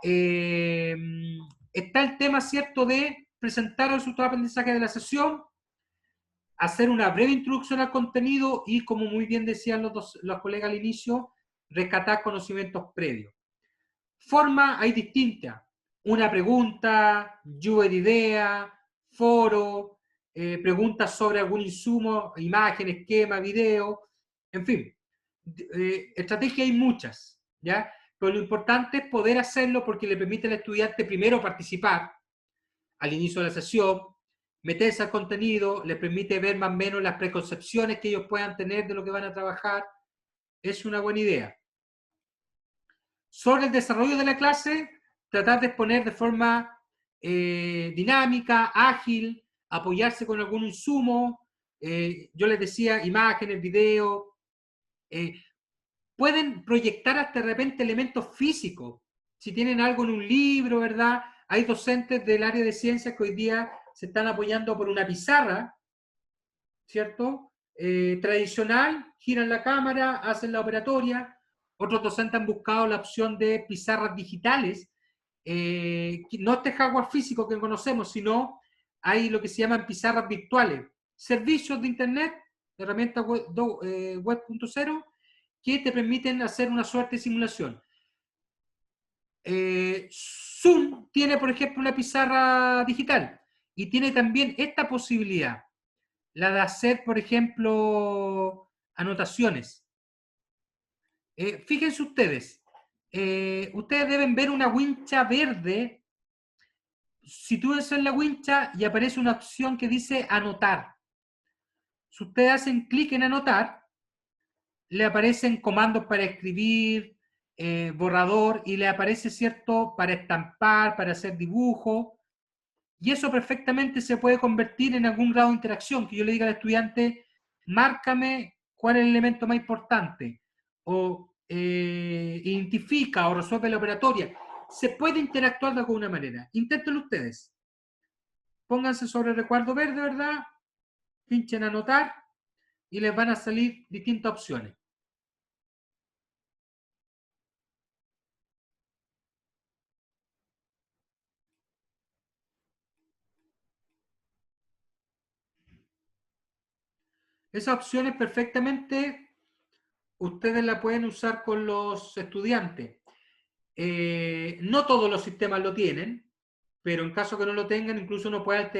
Speaker 1: Está el tema, ¿cierto?, de presentar el resultado de aprendizaje de la sesión, hacer una breve introducción al contenido y, como muy bien decían los colegas al inicio, rescatar conocimientos previos. Forma hay distintas. Una pregunta, lluvia de ideas, foro, preguntas sobre algún insumo, imagen, esquema, video, en fin. Estrategias hay muchas, ¿ya? Pero lo importante es poder hacerlo porque le permite al estudiante primero participar al inicio de la sesión, meterse al contenido, les permite ver más o menos las preconcepciones que ellos puedan tener de lo que van a trabajar, es una buena idea. Sobre el desarrollo de la clase, tratar de exponer de forma dinámica, ágil, apoyarse con algún insumo. Yo les decía, imágenes, videos. Pueden proyectar hasta de repente elementos físicos. Si tienen algo en un libro, ¿verdad? Hay docentes del área de ciencias que hoy día se están apoyando por una pizarra, ¿cierto? Tradicional, giran la cámara, hacen la operatoria. Otros docentes han buscado la opción de pizarras digitales. No este hardware físico que conocemos, sino hay lo que se llaman pizarras virtuales. Servicios de Internet, herramientas web 2.0, que te permiten hacer una suerte de simulación. Zoom tiene, por ejemplo, una pizarra digital y tiene también esta posibilidad, la de hacer, por ejemplo, anotaciones. Fíjense ustedes, ustedes deben ver una wincha verde. Si tú ves en la wincha y aparece una opción que dice anotar. Si ustedes hacen clic en anotar, le aparecen comandos para escribir, borrador, y le aparece, ¿cierto?, para estampar, para hacer dibujo, y eso perfectamente se puede convertir en algún grado de interacción, que yo le diga al estudiante, márcame cuál es el elemento más importante, o identifica o resuelve la operatoria. Se puede interactuar de alguna manera. Inténtenlo ustedes. Pónganse sobre el recuadro verde, ¿verdad? Pinchen anotar y les van a salir distintas opciones. Esas opciones perfectamente ustedes la pueden usar con los estudiantes. No todos los sistemas lo tienen, pero en caso que no lo tengan, incluso uno puede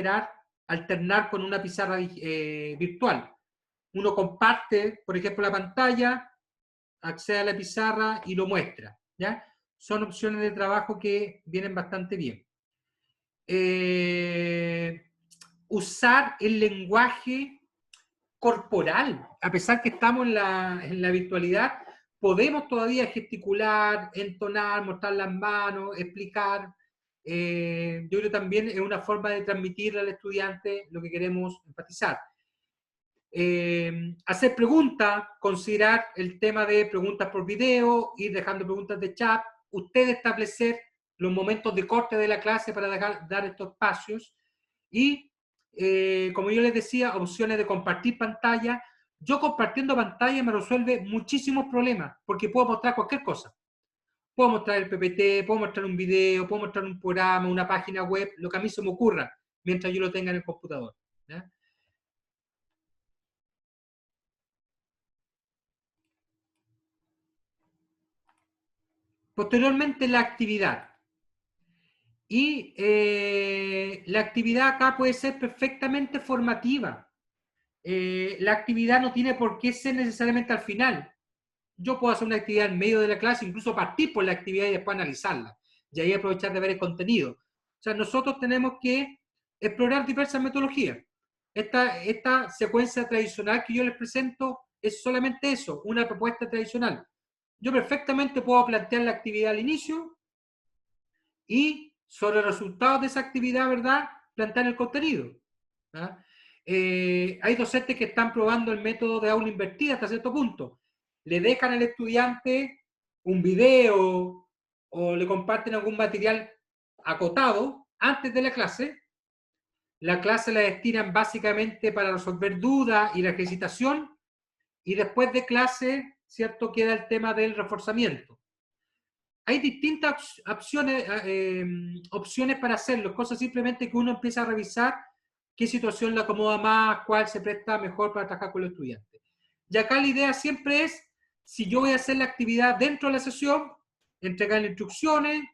Speaker 1: alternar con una pizarra virtual. Uno comparte, por ejemplo, la pantalla, accede a la pizarra y lo muestra, ¿ya? Son opciones de trabajo que vienen bastante bien. Usar el lenguaje corporal, a pesar que estamos en la virtualidad, podemos todavía gesticular, entonar, mostrar las manos, explicar. Yo creo que también es una forma de transmitirle al estudiante lo que queremos enfatizar. Hacer preguntas, considerar el tema de preguntas por video, ir dejando preguntas de chat, usted establecer los momentos de corte de la clase para dar estos espacios y, como yo les decía, opciones de compartir pantalla. Yo compartiendo pantalla me resuelve muchísimos problemas, porque puedo mostrar cualquier cosa. Puedo mostrar el PPT, puedo mostrar un video, puedo mostrar un programa, una página web, lo que a mí se me ocurra, mientras yo lo tenga en el computador, ¿ya? Posteriormente, la actividad. Y la actividad acá puede ser perfectamente formativa. La actividad no tiene por qué ser necesariamente al final. Yo puedo hacer una actividad en medio de la clase, incluso partir por la actividad y después analizarla. Y ahí aprovechar de ver el contenido. O sea, nosotros tenemos que explorar diversas metodologías. Esta secuencia tradicional que yo les presento es solamente eso, una propuesta tradicional. Yo perfectamente puedo plantear la actividad al inicio y sobre los resultados de esa actividad, ¿verdad?, plantear el contenido. Hay docentes que están probando el método de aula invertida hasta cierto punto. Le dejan al estudiante un video o le comparten algún material acotado antes de la clase. La clase la destinan básicamente para resolver dudas y la ejercitación, y después de clase, ¿cierto?, queda el tema del reforzamiento. Hay distintas opciones para hacerlo, cosas simplemente que uno empieza a revisar qué situación le acomoda más, cuál se presta mejor para trabajar con los estudiantes. Y acá la idea siempre es, si yo voy a hacer la actividad dentro de la sesión, entregar instrucciones,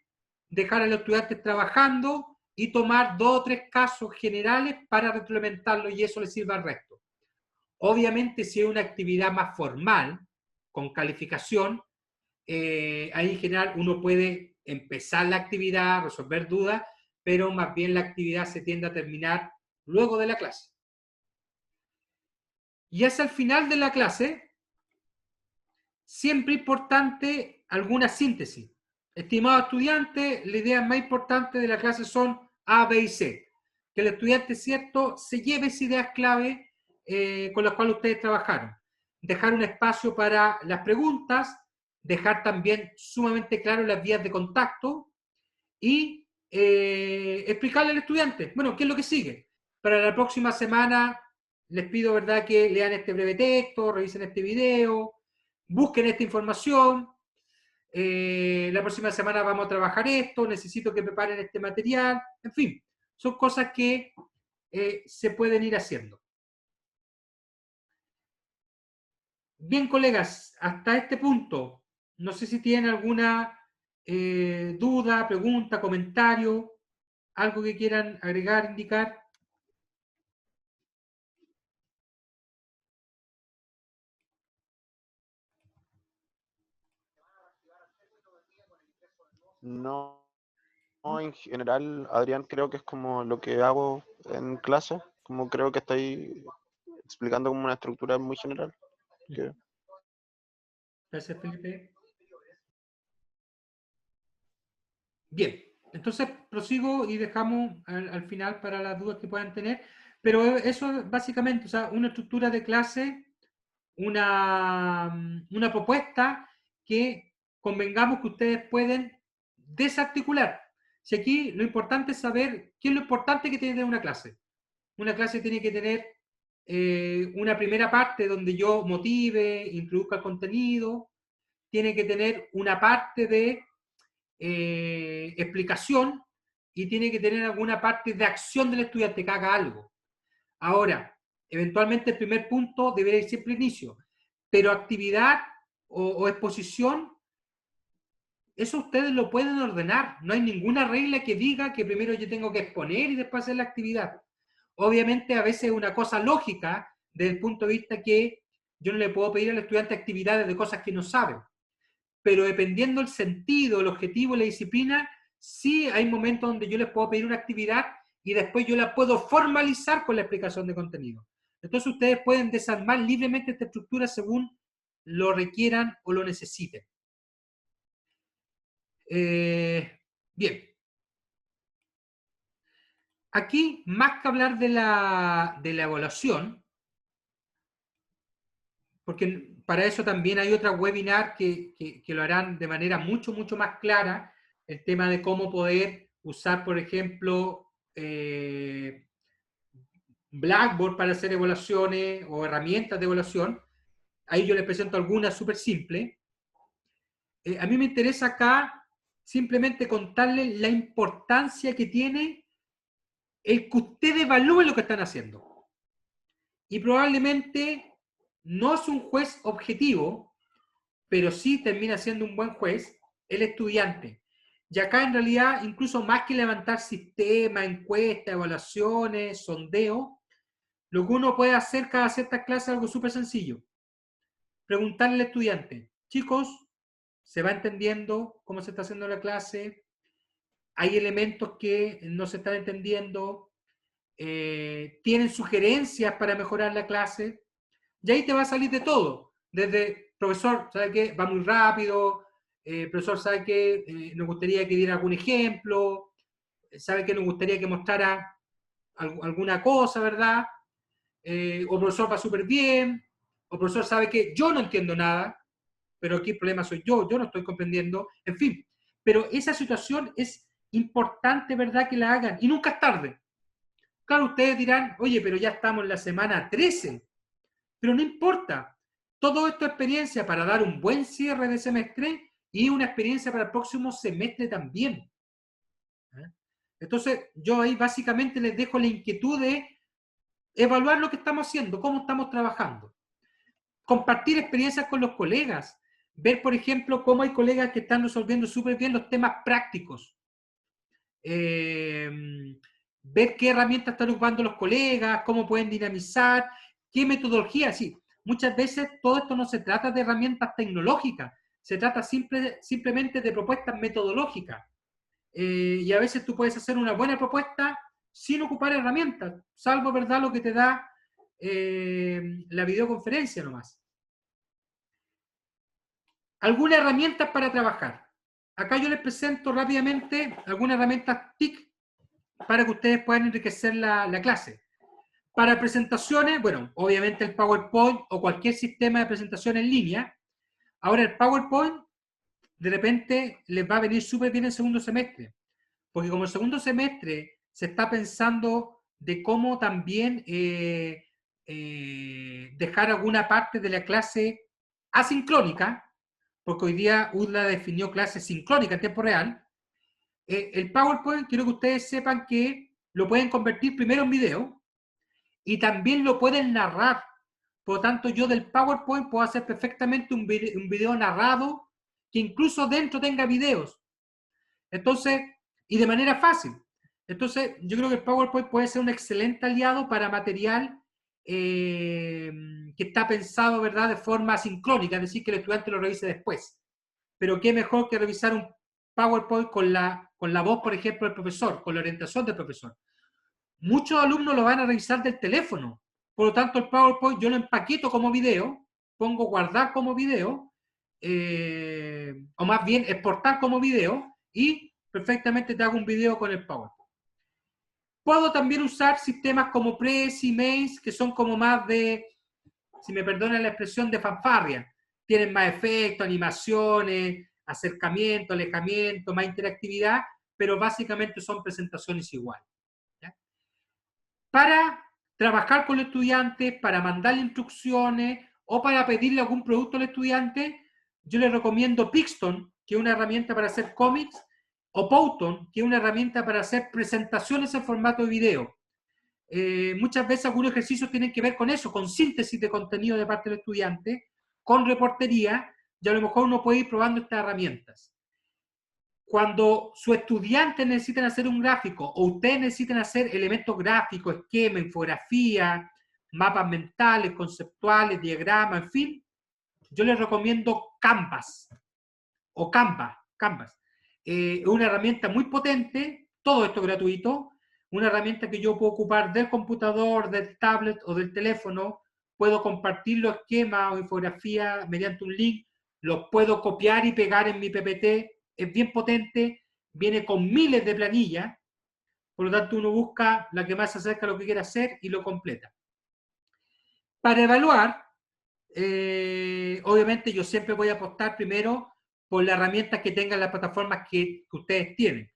Speaker 1: dejar a los estudiantes trabajando y tomar 2 o 3 casos generales para retroalimentarlo y eso le sirve al resto. Obviamente, si es una actividad más formal, con calificación, ahí en general uno puede empezar la actividad, resolver dudas, pero más bien la actividad se tiende a terminar luego de la clase. Y hacia el final de la clase, siempre importante alguna síntesis. Estimados estudiantes, la idea más importante de la clase son A, B y C. Que el estudiante, ¿cierto?, se lleve esas ideas clave con las cuales ustedes trabajaron. Dejar un espacio para las preguntas, dejar también sumamente claro las vías de contacto y explicarle al estudiante, bueno, ¿qué es lo que sigue? Para la próxima semana les pido, ¿verdad?, que lean este breve texto, revisen este video, busquen esta información. La próxima semana vamos a trabajar esto, necesito que preparen este material, en fin, son cosas que se pueden ir haciendo. Bien, colegas, hasta este punto, no sé si tienen alguna duda, pregunta, comentario, algo que quieran agregar, indicar.
Speaker 4: No, no, en general, Adrián, creo que es como lo que hago en clase, como creo que estoy explicando como una estructura muy general. Que...
Speaker 1: Gracias, Felipe. Bien, entonces prosigo y dejamos al final para las dudas que puedan tener, pero eso es básicamente, o sea, una estructura de clase, una propuesta que convengamos que ustedes pueden desarticular. Si aquí lo importante es saber qué es lo importante que tiene que tener una clase. Una clase tiene que tener una primera parte donde yo motive, introduzca el contenido, tiene que tener una parte de explicación y tiene que tener alguna parte de acción del estudiante que haga algo. Ahora, eventualmente el primer punto debería ir siempre inicio, pero actividad o exposición, eso ustedes lo pueden ordenar. No hay ninguna regla que diga que primero yo tengo que exponer y después hacer la actividad. Obviamente a veces es una cosa lógica desde el punto de vista que yo no le puedo pedir al estudiante actividades de cosas que no saben, pero dependiendo del sentido, el objetivo, la disciplina, sí hay momentos donde yo les puedo pedir una actividad y después yo la puedo formalizar con la explicación de contenido. Entonces ustedes pueden desarmar libremente esta estructura según lo requieran o lo necesiten. Bien. Aquí, más que hablar de la evaluación, porque para eso también hay otra webinar que lo harán de manera mucho más clara, el tema de cómo poder usar, por ejemplo, Blackboard para hacer evaluaciones o herramientas de evaluación. Ahí yo les presento algunas súper simples. A mí me interesa acá simplemente contarles la importancia que tiene el que ustedes evalúen lo que están haciendo. Y probablemente no es un juez objetivo, pero sí termina siendo un buen juez, el estudiante. Y acá en realidad, incluso más que levantar sistemas, encuestas, evaluaciones, sondeo, lo que uno puede hacer cada cierta clase es algo súper sencillo. Preguntarle al estudiante, chicos, ¿se va entendiendo cómo se está haciendo la clase? ¿Hay elementos que no se están entendiendo? ¿Tienen sugerencias para mejorar la clase? Y ahí te va a salir de todo. Desde, profesor, ¿sabe qué? Va muy rápido. Profesor, ¿sabe qué? Nos gustaría que diera algún ejemplo. ¿Sabe qué? Nos gustaría que mostrara alguna cosa, ¿verdad? O profesor va súper bien. O profesor, ¿sabe qué? Yo no entiendo nada, pero aquí el problema soy yo no estoy comprendiendo. En fin, pero esa situación es importante, ¿verdad? Que la hagan. Y nunca es tarde. Claro, ustedes dirán, oye, pero ya estamos en la semana 13. Pero no importa. Todo esto es experiencia para dar un buen cierre de semestre y una experiencia para el próximo semestre también. Entonces, yo ahí básicamente les dejo la inquietud de evaluar lo que estamos haciendo, cómo estamos trabajando. Compartir experiencias con los colegas. Ver, por ejemplo, cómo hay colegas que están resolviendo súper bien los temas prácticos. Ver qué herramientas están ocupando los colegas, cómo pueden dinamizar, qué metodología. Sí, muchas veces todo esto no se trata de herramientas tecnológicas, se trata simplemente de propuestas metodológicas. Y a veces tú puedes hacer una buena propuesta sin ocupar herramientas, salvo, ¿verdad?, lo que te da la videoconferencia nomás. algunas herramientas para trabajar. Acá yo les presento rápidamente algunas herramientas TIC para que ustedes puedan enriquecer la clase. Para presentaciones, bueno, obviamente el PowerPoint o cualquier sistema de presentación en línea. Ahora el PowerPoint de repente les va a venir súper bien en segundo semestre, porque como el segundo semestre se está pensando de cómo también dejar alguna parte de la clase asincrónica, porque hoy día UDLA definió clase sincrónica en tiempo real, el PowerPoint quiero que ustedes sepan que lo pueden convertir primero en video y también lo pueden narrar. Por lo tanto, yo del PowerPoint puedo hacer perfectamente un video narrado que incluso dentro tenga videos. Entonces, y de manera fácil. Entonces, yo creo que el PowerPoint puede ser un excelente aliado para material que está pensado, ¿verdad?, de forma sincrónica, es decir, que el estudiante lo revise después. Pero qué mejor que revisar un PowerPoint con la voz, por ejemplo, del profesor, con la orientación del profesor. Muchos alumnos lo van a revisar del teléfono. Por lo tanto, el PowerPoint yo lo empaqueto como video, pongo guardar como video, o más bien exportar como video, y perfectamente te hago un video con el PowerPoint. Puedo también usar sistemas como Prezi, Maze, que son como más de, si me perdonan la expresión, de fanfarria. Tienen más efectos, animaciones, acercamiento, alejamiento, más interactividad, pero básicamente son presentaciones iguales. ¿Ya? Para trabajar con el estudiante, para mandarle instrucciones o para pedirle algún producto al estudiante, yo les recomiendo Pixton, que es una herramienta para hacer cómics, o Powtoon, que es una herramienta para hacer presentaciones en formato de video. Muchas veces algunos ejercicios tienen que ver con eso, con síntesis de contenido de parte del estudiante, con reportería, y a lo mejor uno puede ir probando estas herramientas. Cuando sus estudiantes necesitan hacer un gráfico o ustedes necesitan hacer elementos gráficos, esquema, infografía, mapas mentales, conceptuales, diagramas, en fin, yo les recomiendo Canvas o Canvas. Es una herramienta muy potente, todo esto gratuito, una herramienta que yo puedo ocupar del computador, del tablet o del teléfono, puedo compartir los esquemas o infografías mediante un link, los puedo copiar y pegar en mi PPT, es bien potente, viene con miles de planillas, por lo tanto uno busca la que más se acerca a lo que quiere hacer y lo completa. Para evaluar, obviamente yo siempre voy a apostar primero por las herramientas que tengan las plataformas que ustedes tienen.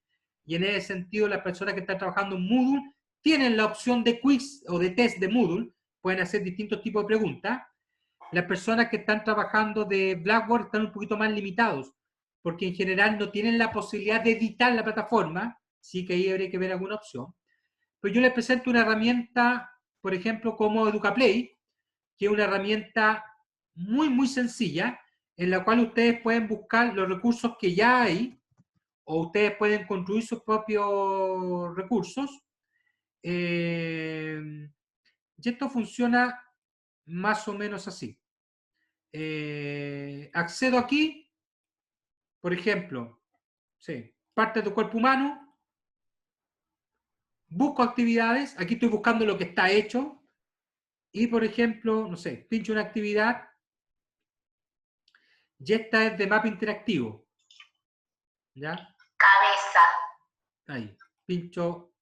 Speaker 1: Y en ese sentido, las personas que están trabajando en Moodle tienen la opción de quiz o de test de Moodle, pueden hacer distintos tipos de preguntas. Las personas que están trabajando de Blackboard están un poquito más limitados, porque en general no tienen la posibilidad de editar la plataforma, sí que ahí habría que ver alguna opción. Pero yo les presento una herramienta, por ejemplo, como EducaPlay, que es una herramienta muy, muy sencilla, en la cual ustedes pueden buscar los recursos que ya hay, o ustedes pueden construir sus propios recursos. Y esto funciona más o menos así. Accedo aquí, por ejemplo, sí, parte de tu cuerpo humano, busco actividades, aquí estoy buscando lo que está hecho, y por ejemplo, no sé, pincho una actividad, y esta es de mapa interactivo. ¿Ya?
Speaker 5: Cabeza.
Speaker 1: Ahí, pincho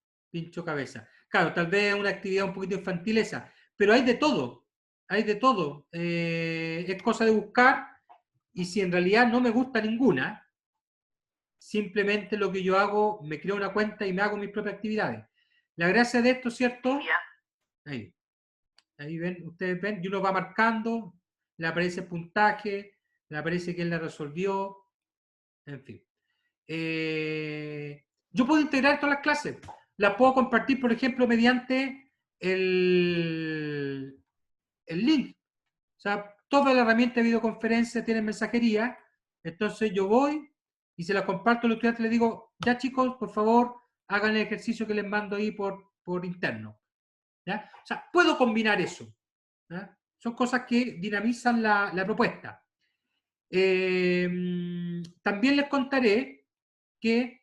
Speaker 1: cabeza. Claro, tal vez una actividad un poquito infantil esa, pero hay de todo, hay de todo. Es cosa de buscar, y si en realidad no me gusta ninguna, simplemente lo que yo hago, me creo una cuenta y me hago mis propias actividades. La gracia de esto, ¿cierto? Ahí ven, ustedes ven, y uno va marcando, le aparece el puntaje, le aparece quién la resolvió, en fin. Yo puedo integrar todas las clases, las puedo compartir, por ejemplo, mediante el link. O sea, toda la herramienta de videoconferencia tiene mensajería, entonces yo voy y se la comparto a los estudiantes, les digo, ya chicos, por favor, hagan el ejercicio que les mando ahí por interno. ¿Ya? O sea, puedo combinar eso. ¿Ya? Son cosas que dinamizan la propuesta. También les contaré que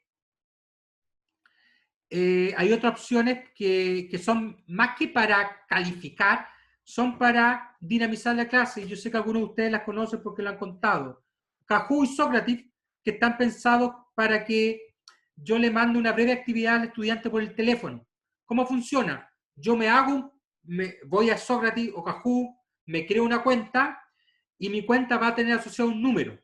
Speaker 1: hay otras opciones que son más que para calificar, son para dinamizar la clase. Yo sé que algunos de ustedes las conocen porque lo han contado. Kahoot y Socrative, que están pensados para que yo le mande una breve actividad al estudiante por el teléfono. ¿Cómo funciona? Yo voy a Socrative o Kahoot, me creo una cuenta y mi cuenta va a tener asociado un número.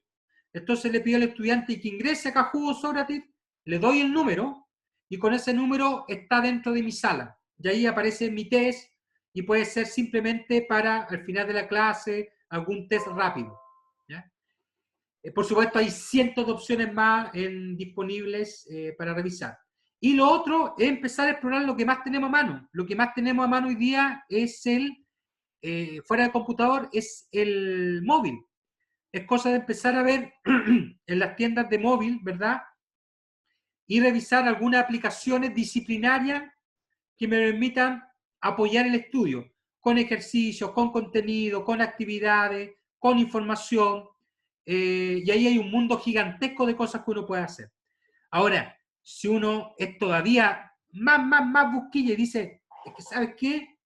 Speaker 1: Entonces le pido al estudiante que ingrese a Kahoot o Socrative, le doy el número y con ese número está dentro de mi sala. Y ahí aparece mi test y puede ser simplemente para al final de la clase algún test rápido. ¿Ya? Por supuesto, hay cientos de opciones más disponibles para revisar. Y lo otro es empezar a explorar lo que más tenemos a mano. Lo que más tenemos a mano hoy día es fuera del computador, es el móvil. Es cosa de empezar a ver en las tiendas de móvil, ¿verdad? Y revisar algunas aplicaciones disciplinarias que me permitan apoyar el estudio, con ejercicios, con contenido, con actividades, con información. Y ahí hay un mundo gigantesco de cosas que uno puede hacer. Ahora, si uno es todavía más busquilla y dice, es que ¿sabes qué?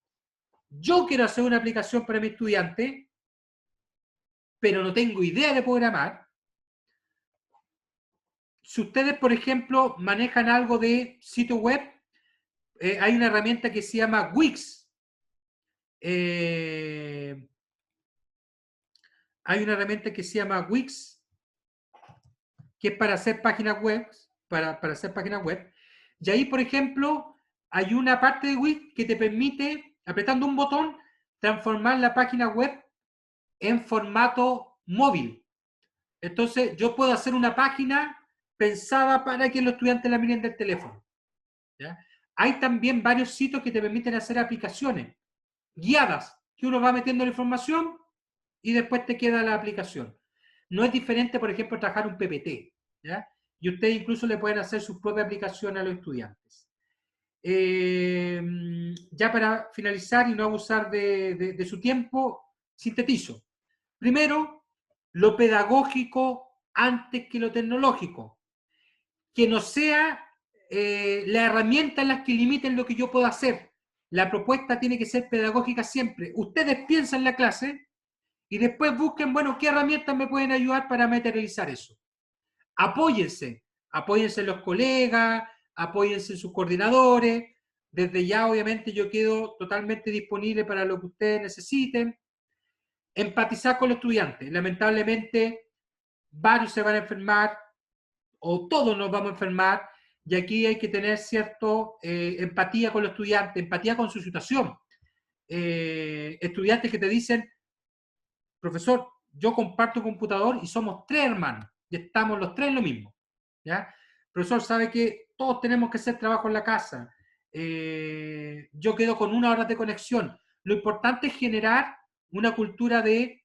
Speaker 1: Yo quiero hacer una aplicación para mi estudiante, pero no tengo idea de programar. Si ustedes, por ejemplo, manejan algo de sitio web, hay una herramienta que se llama Wix. Hay una herramienta que se llama Wix, que es para hacer páginas web, para hacer páginas web. Y ahí, por ejemplo, hay una parte de Wix que te permite, apretando un botón, transformar la página web en formato móvil. Entonces, yo puedo hacer una página pensada para que los estudiantes la miren del teléfono. ¿Ya? Hay también varios sitios que te permiten hacer aplicaciones guiadas, que uno va metiendo la información y después te queda la aplicación. No es diferente, por ejemplo, trabajar un PPT, ¿ya? Y ustedes incluso le pueden hacer su propia aplicación a los estudiantes. Ya para finalizar y no abusar de su tiempo, sintetizo. Primero, lo pedagógico antes que lo tecnológico. Que no sea la herramienta en las que limiten lo que yo puedo hacer. La propuesta tiene que ser pedagógica siempre. Ustedes piensan en la clase y después busquen, bueno, qué herramientas me pueden ayudar para materializar eso. Apóyense en los colegas, apóyense en sus coordinadores. Desde ya, obviamente, yo quedo totalmente disponible para lo que ustedes necesiten. Empatizar con los estudiantes. Lamentablemente, varios se van a enfermar, o todos nos vamos a enfermar, y aquí hay que tener cierta empatía con los estudiantes, empatía con su situación. Estudiantes que te dicen, profesor, yo comparto computador y somos 3 hermanos, y estamos los 3 en lo mismo. ¿Ya? Profesor, sabe que todos tenemos que hacer trabajo en la casa. Yo quedo con 1 hora de conexión. Lo importante es generar una cultura de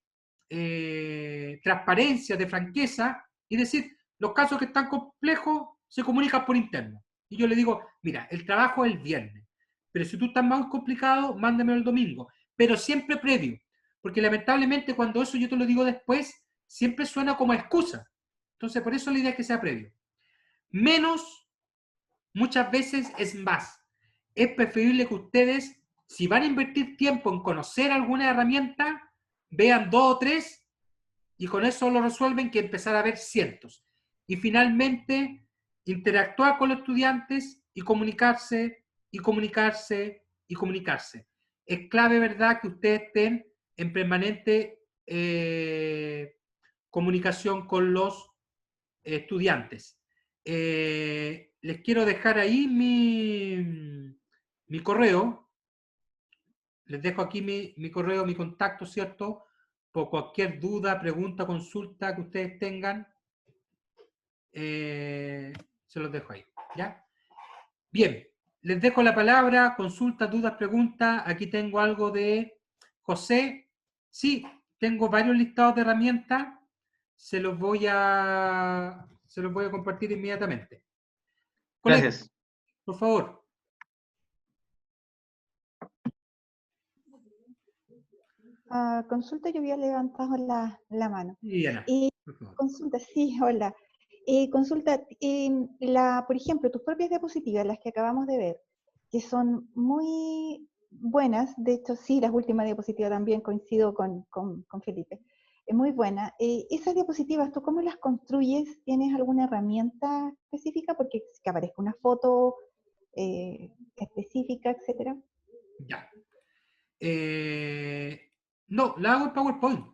Speaker 1: transparencia, de franqueza, y decir, los casos que están complejos se comunican por interno. Y yo le digo, mira, el trabajo es el viernes, pero si tú estás más complicado, mándamelo el domingo, pero siempre previo, porque lamentablemente cuando eso yo te lo digo después, siempre suena como excusa. Entonces, por eso la idea es que sea previo. Menos, muchas veces es más. Es preferible que ustedes, si van a invertir tiempo en conocer alguna herramienta, vean 2 o 3 y con eso lo resuelven, que empezar a ver cientos. Y finalmente, interactuar con los estudiantes y comunicarse, y comunicarse, y comunicarse. Es clave, ¿verdad?, que ustedes estén en permanente comunicación con los estudiantes. Les quiero dejar ahí mi correo. Les dejo aquí mi correo, mi contacto, ¿cierto? Por cualquier duda, pregunta, consulta que ustedes tengan, se los dejo ahí, ¿ya? Bien, les dejo la palabra, consultas, dudas, preguntas. Aquí tengo algo de José. Sí, tengo varios listados de herramientas. Se los voy a compartir inmediatamente. Colega,
Speaker 7: Gracias.
Speaker 1: por favor.
Speaker 8: Consulta, yo había levantado la mano.
Speaker 1: Diana, por favor.
Speaker 8: Consulta, sí, hola. Consulta, por ejemplo, tus propias diapositivas, las que acabamos de ver, que son muy buenas, de hecho sí, las últimas diapositivas también, coincido con Felipe. es muy buena. Esas diapositivas, ¿tú cómo las construyes? ¿Tienes alguna herramienta específica? Porque que aparezca una foto específica, etcétera.
Speaker 1: Ya. No, la hago en PowerPoint.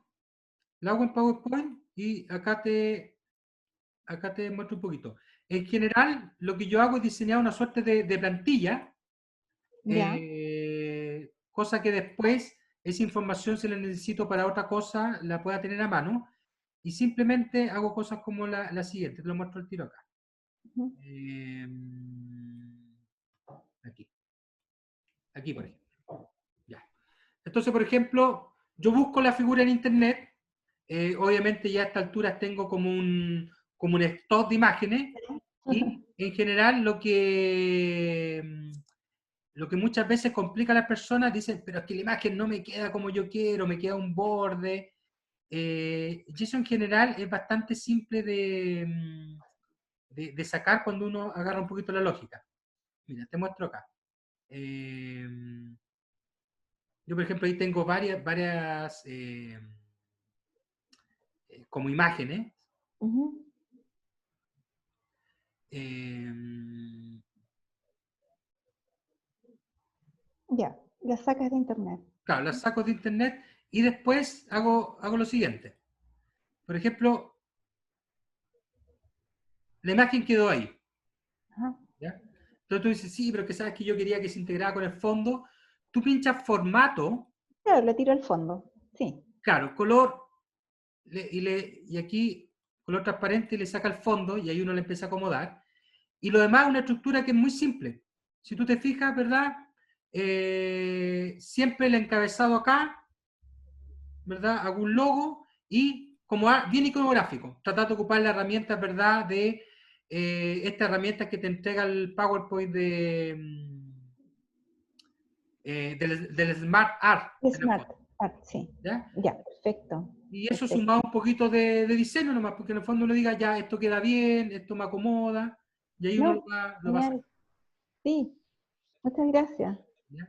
Speaker 1: La hago en PowerPoint y acá te muestro un poquito. En general, lo que yo hago es diseñar una suerte de plantilla,
Speaker 8: Ya.
Speaker 1: cosa que después esa información, si la necesito para otra cosa, la pueda tener a mano. Y simplemente hago cosas como la siguiente, te lo muestro el tiro acá.
Speaker 8: Ujú.
Speaker 1: Aquí. Aquí, por ejemplo. Ya. Entonces, por ejemplo, yo busco la figura en internet. Obviamente ya a esta altura tengo como un stock de imágenes y en general lo que muchas veces complica a las personas dicen, pero es que la imagen no me queda como yo quiero, me queda un borde. Y eso en general es bastante simple de sacar cuando uno agarra un poquito la lógica. Mira, te muestro acá. Eh, yo, por ejemplo, ahí tengo varias como imágenes.
Speaker 8: Ujú.
Speaker 1: Eh,
Speaker 8: Ya, las sacas de internet.
Speaker 1: claro, las saco de internet y después hago lo siguiente. Por ejemplo, la imagen quedó ahí.
Speaker 8: Ajá.
Speaker 1: ¿Ya? Entonces tú dices, sí, pero que sabes que yo quería que se integrara con el fondo. Tú pinchas formato,
Speaker 8: Claro, lo tiro al fondo. Sí.
Speaker 1: claro, color, y aquí color transparente y le saca el fondo y ahí uno le empieza a acomodar. Y lo demás es una estructura que es muy simple. Si tú te fijas, ¿verdad? Siempre el encabezado acá, ¿verdad? Hago un logo y como bien iconográfico, tratar de ocupar la herramienta, ¿verdad? De esta herramienta que te entrega el PowerPoint del Smart Art, en el
Speaker 8: Smart
Speaker 1: fondo,
Speaker 8: Art, sí.
Speaker 1: ¿ya?
Speaker 8: Ya, perfecto.
Speaker 1: Y eso
Speaker 8: Perfecto.
Speaker 1: sumado un poquito de diseño nomás, porque en el fondo uno diga, ya, esto queda bien, esto me acomoda, y ahí uno
Speaker 8: No,
Speaker 1: lo va a
Speaker 8: genial.
Speaker 1: sacar.
Speaker 8: Sí, muchas gracias.
Speaker 1: ¿Ya?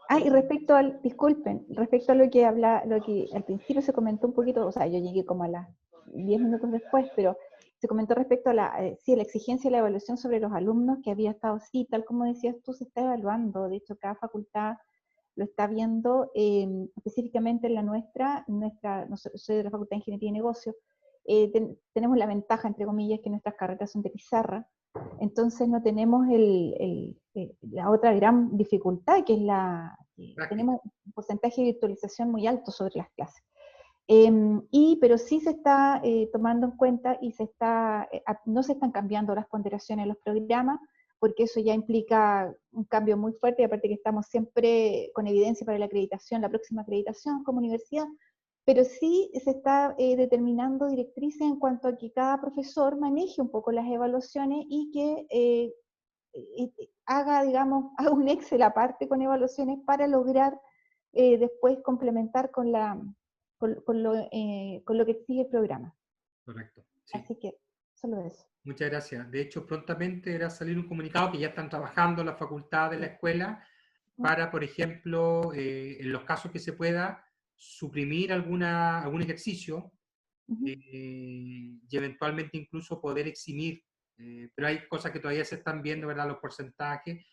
Speaker 8: Ah, y respecto al, disculpen, respecto a lo que habla, lo que al principio se comentó un poquito, o sea, yo llegué como a las 10 minutos después, pero se comentó respecto a sí, la exigencia y la evaluación sobre los alumnos, que había estado, sí, tal como decías tú, se está evaluando. De hecho, cada facultad lo está viendo, específicamente en la nuestra, no soy de la Facultad de Ingeniería y Negocios, tenemos la ventaja, entre comillas, que nuestras carreras son de pizarra, entonces no tenemos la otra gran dificultad, que es que
Speaker 1: Práctica.
Speaker 8: tenemos un porcentaje de virtualización muy alto sobre las clases. Pero sí se está tomando en cuenta y no se están cambiando las ponderaciones en los programas, porque eso ya implica un cambio muy fuerte, y aparte que estamos siempre con evidencia para la acreditación, la próxima acreditación como universidad, pero sí se está determinando directrices en cuanto a que cada profesor maneje un poco las evaluaciones y que haga, digamos, haga un Excel aparte con evaluaciones para lograr después complementar con lo que exige el programa.
Speaker 1: Correcto. Sí.
Speaker 8: Así que, solo eso.
Speaker 1: Muchas gracias. De hecho, prontamente era salir un comunicado que ya están trabajando la facultad de la escuela para, por ejemplo, en los casos que se pueda, suprimir algún ejercicio
Speaker 8: Ujú.
Speaker 1: y eventualmente incluso poder eximir. Pero hay cosas que todavía se están viendo, ¿verdad? Los porcentajes,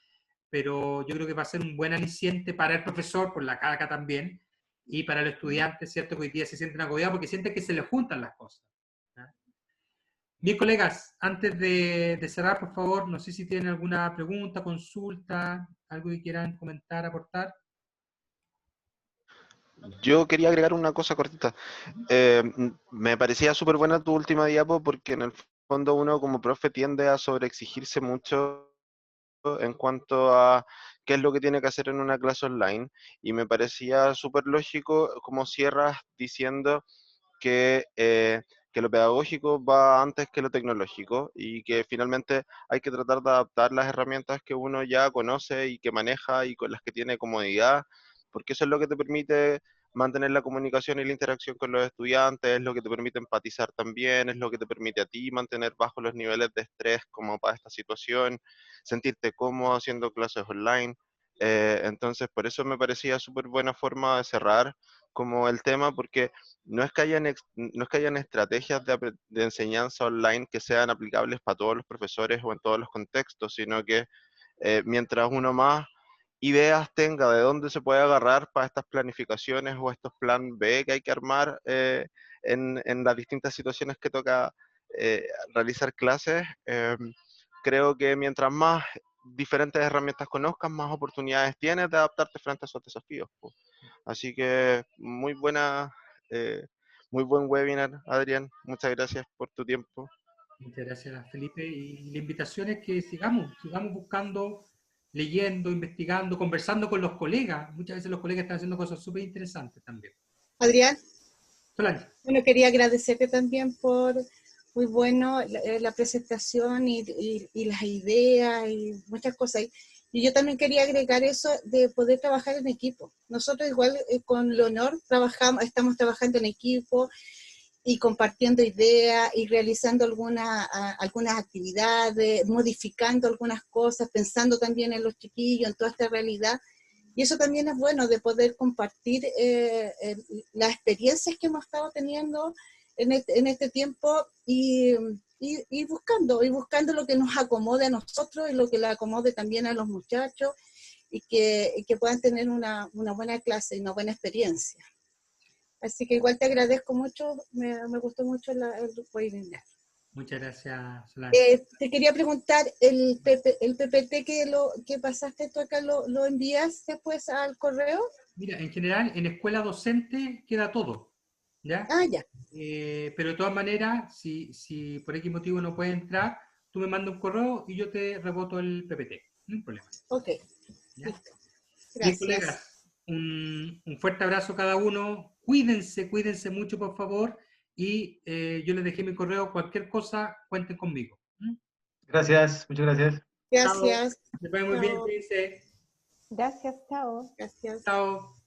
Speaker 1: pero yo creo que va a ser un buen aliciente para el profesor, por la carga también, y para el estudiante, ¿cierto? Que hoy día se sienten agobiados porque sienten que se les juntan las cosas. ¿Ya? Bien, colegas, antes de cerrar, por favor, no sé si tienen alguna pregunta, consulta, algo que quieran comentar, aportar.
Speaker 4: Yo quería agregar una cosa cortita. Me parecía súper buena tu última diapo porque en el fondo uno como profe tiende a sobreexigirse mucho en cuanto a qué es lo que tiene que hacer en una clase online y me parecía súper lógico como cierras diciendo que lo pedagógico va antes que lo tecnológico y que finalmente hay que tratar de adaptar las herramientas que uno ya conoce y que maneja y con las que tiene comodidad, porque eso es lo que te permite mantener la comunicación y la interacción con los estudiantes, es lo que te permite empatizar también, es lo que te permite a ti mantener bajo los niveles de estrés como para esta situación, sentirte cómodo haciendo clases online. Entonces, por eso me parecía súper buena forma de cerrar como el tema, porque no es que hayan estrategias de enseñanza online que sean aplicables para todos los profesores o en todos los contextos, sino que mientras uno más ideas tenga de dónde se puede agarrar para estas planificaciones o estos plan B que hay que armar en las distintas situaciones que toca realizar clases, creo que mientras más diferentes herramientas conozcas, más oportunidades tienes de adaptarte frente a esos desafíos, po. Así que muy muy buen webinar, Adrián. Muchas gracias por tu tiempo.
Speaker 1: Muchas gracias, Felipe. Y la invitación es que sigamos buscando, leyendo, investigando, conversando con los colegas. Muchas veces los colegas están haciendo cosas súper interesantes también.
Speaker 2: Adrián,
Speaker 1: Solange.
Speaker 2: bueno, quería agradecerte también por muy bueno la presentación y las ideas y muchas cosas. Y yo también quería agregar eso de poder trabajar en equipo. Nosotros igual con Leonor estamos trabajando en equipo y compartiendo ideas y realizando algunas actividades, modificando algunas cosas, pensando también en los chiquillos, en toda esta realidad. Y eso también es bueno de poder compartir las experiencias que hemos estado teniendo en este tiempo y buscando lo que nos acomode a nosotros y lo que le acomode también a los muchachos y que puedan tener una buena clase y una buena experiencia. Así que igual te agradezco mucho, me gustó mucho el webinar.
Speaker 1: Muchas gracias, Solange.
Speaker 2: Te quería preguntar, el PPT que pasaste tú acá, ¿lo envías después al correo?
Speaker 1: Mira, en general, en escuela docente queda todo, ¿ya?
Speaker 2: Ah, ya.
Speaker 1: Pero de todas maneras, si por X motivo no puedes entrar, tú me mandas un correo y yo te reboto el PPT. No hay problema.
Speaker 2: Ok,
Speaker 1: ¿Ya?
Speaker 2: listo.
Speaker 1: Bien,
Speaker 2: Gracias.
Speaker 1: colegas, un fuerte abrazo a cada uno. Cuídense mucho, por favor. Y yo les dejé mi correo. Cualquier cosa, cuenten conmigo.
Speaker 7: Gracias, muchas gracias.
Speaker 2: Gracias.
Speaker 1: Chao. Que les vaya muy bien,
Speaker 2: Chao.
Speaker 1: cuídense.
Speaker 8: Gracias, chao.
Speaker 2: Gracias.
Speaker 1: Chao.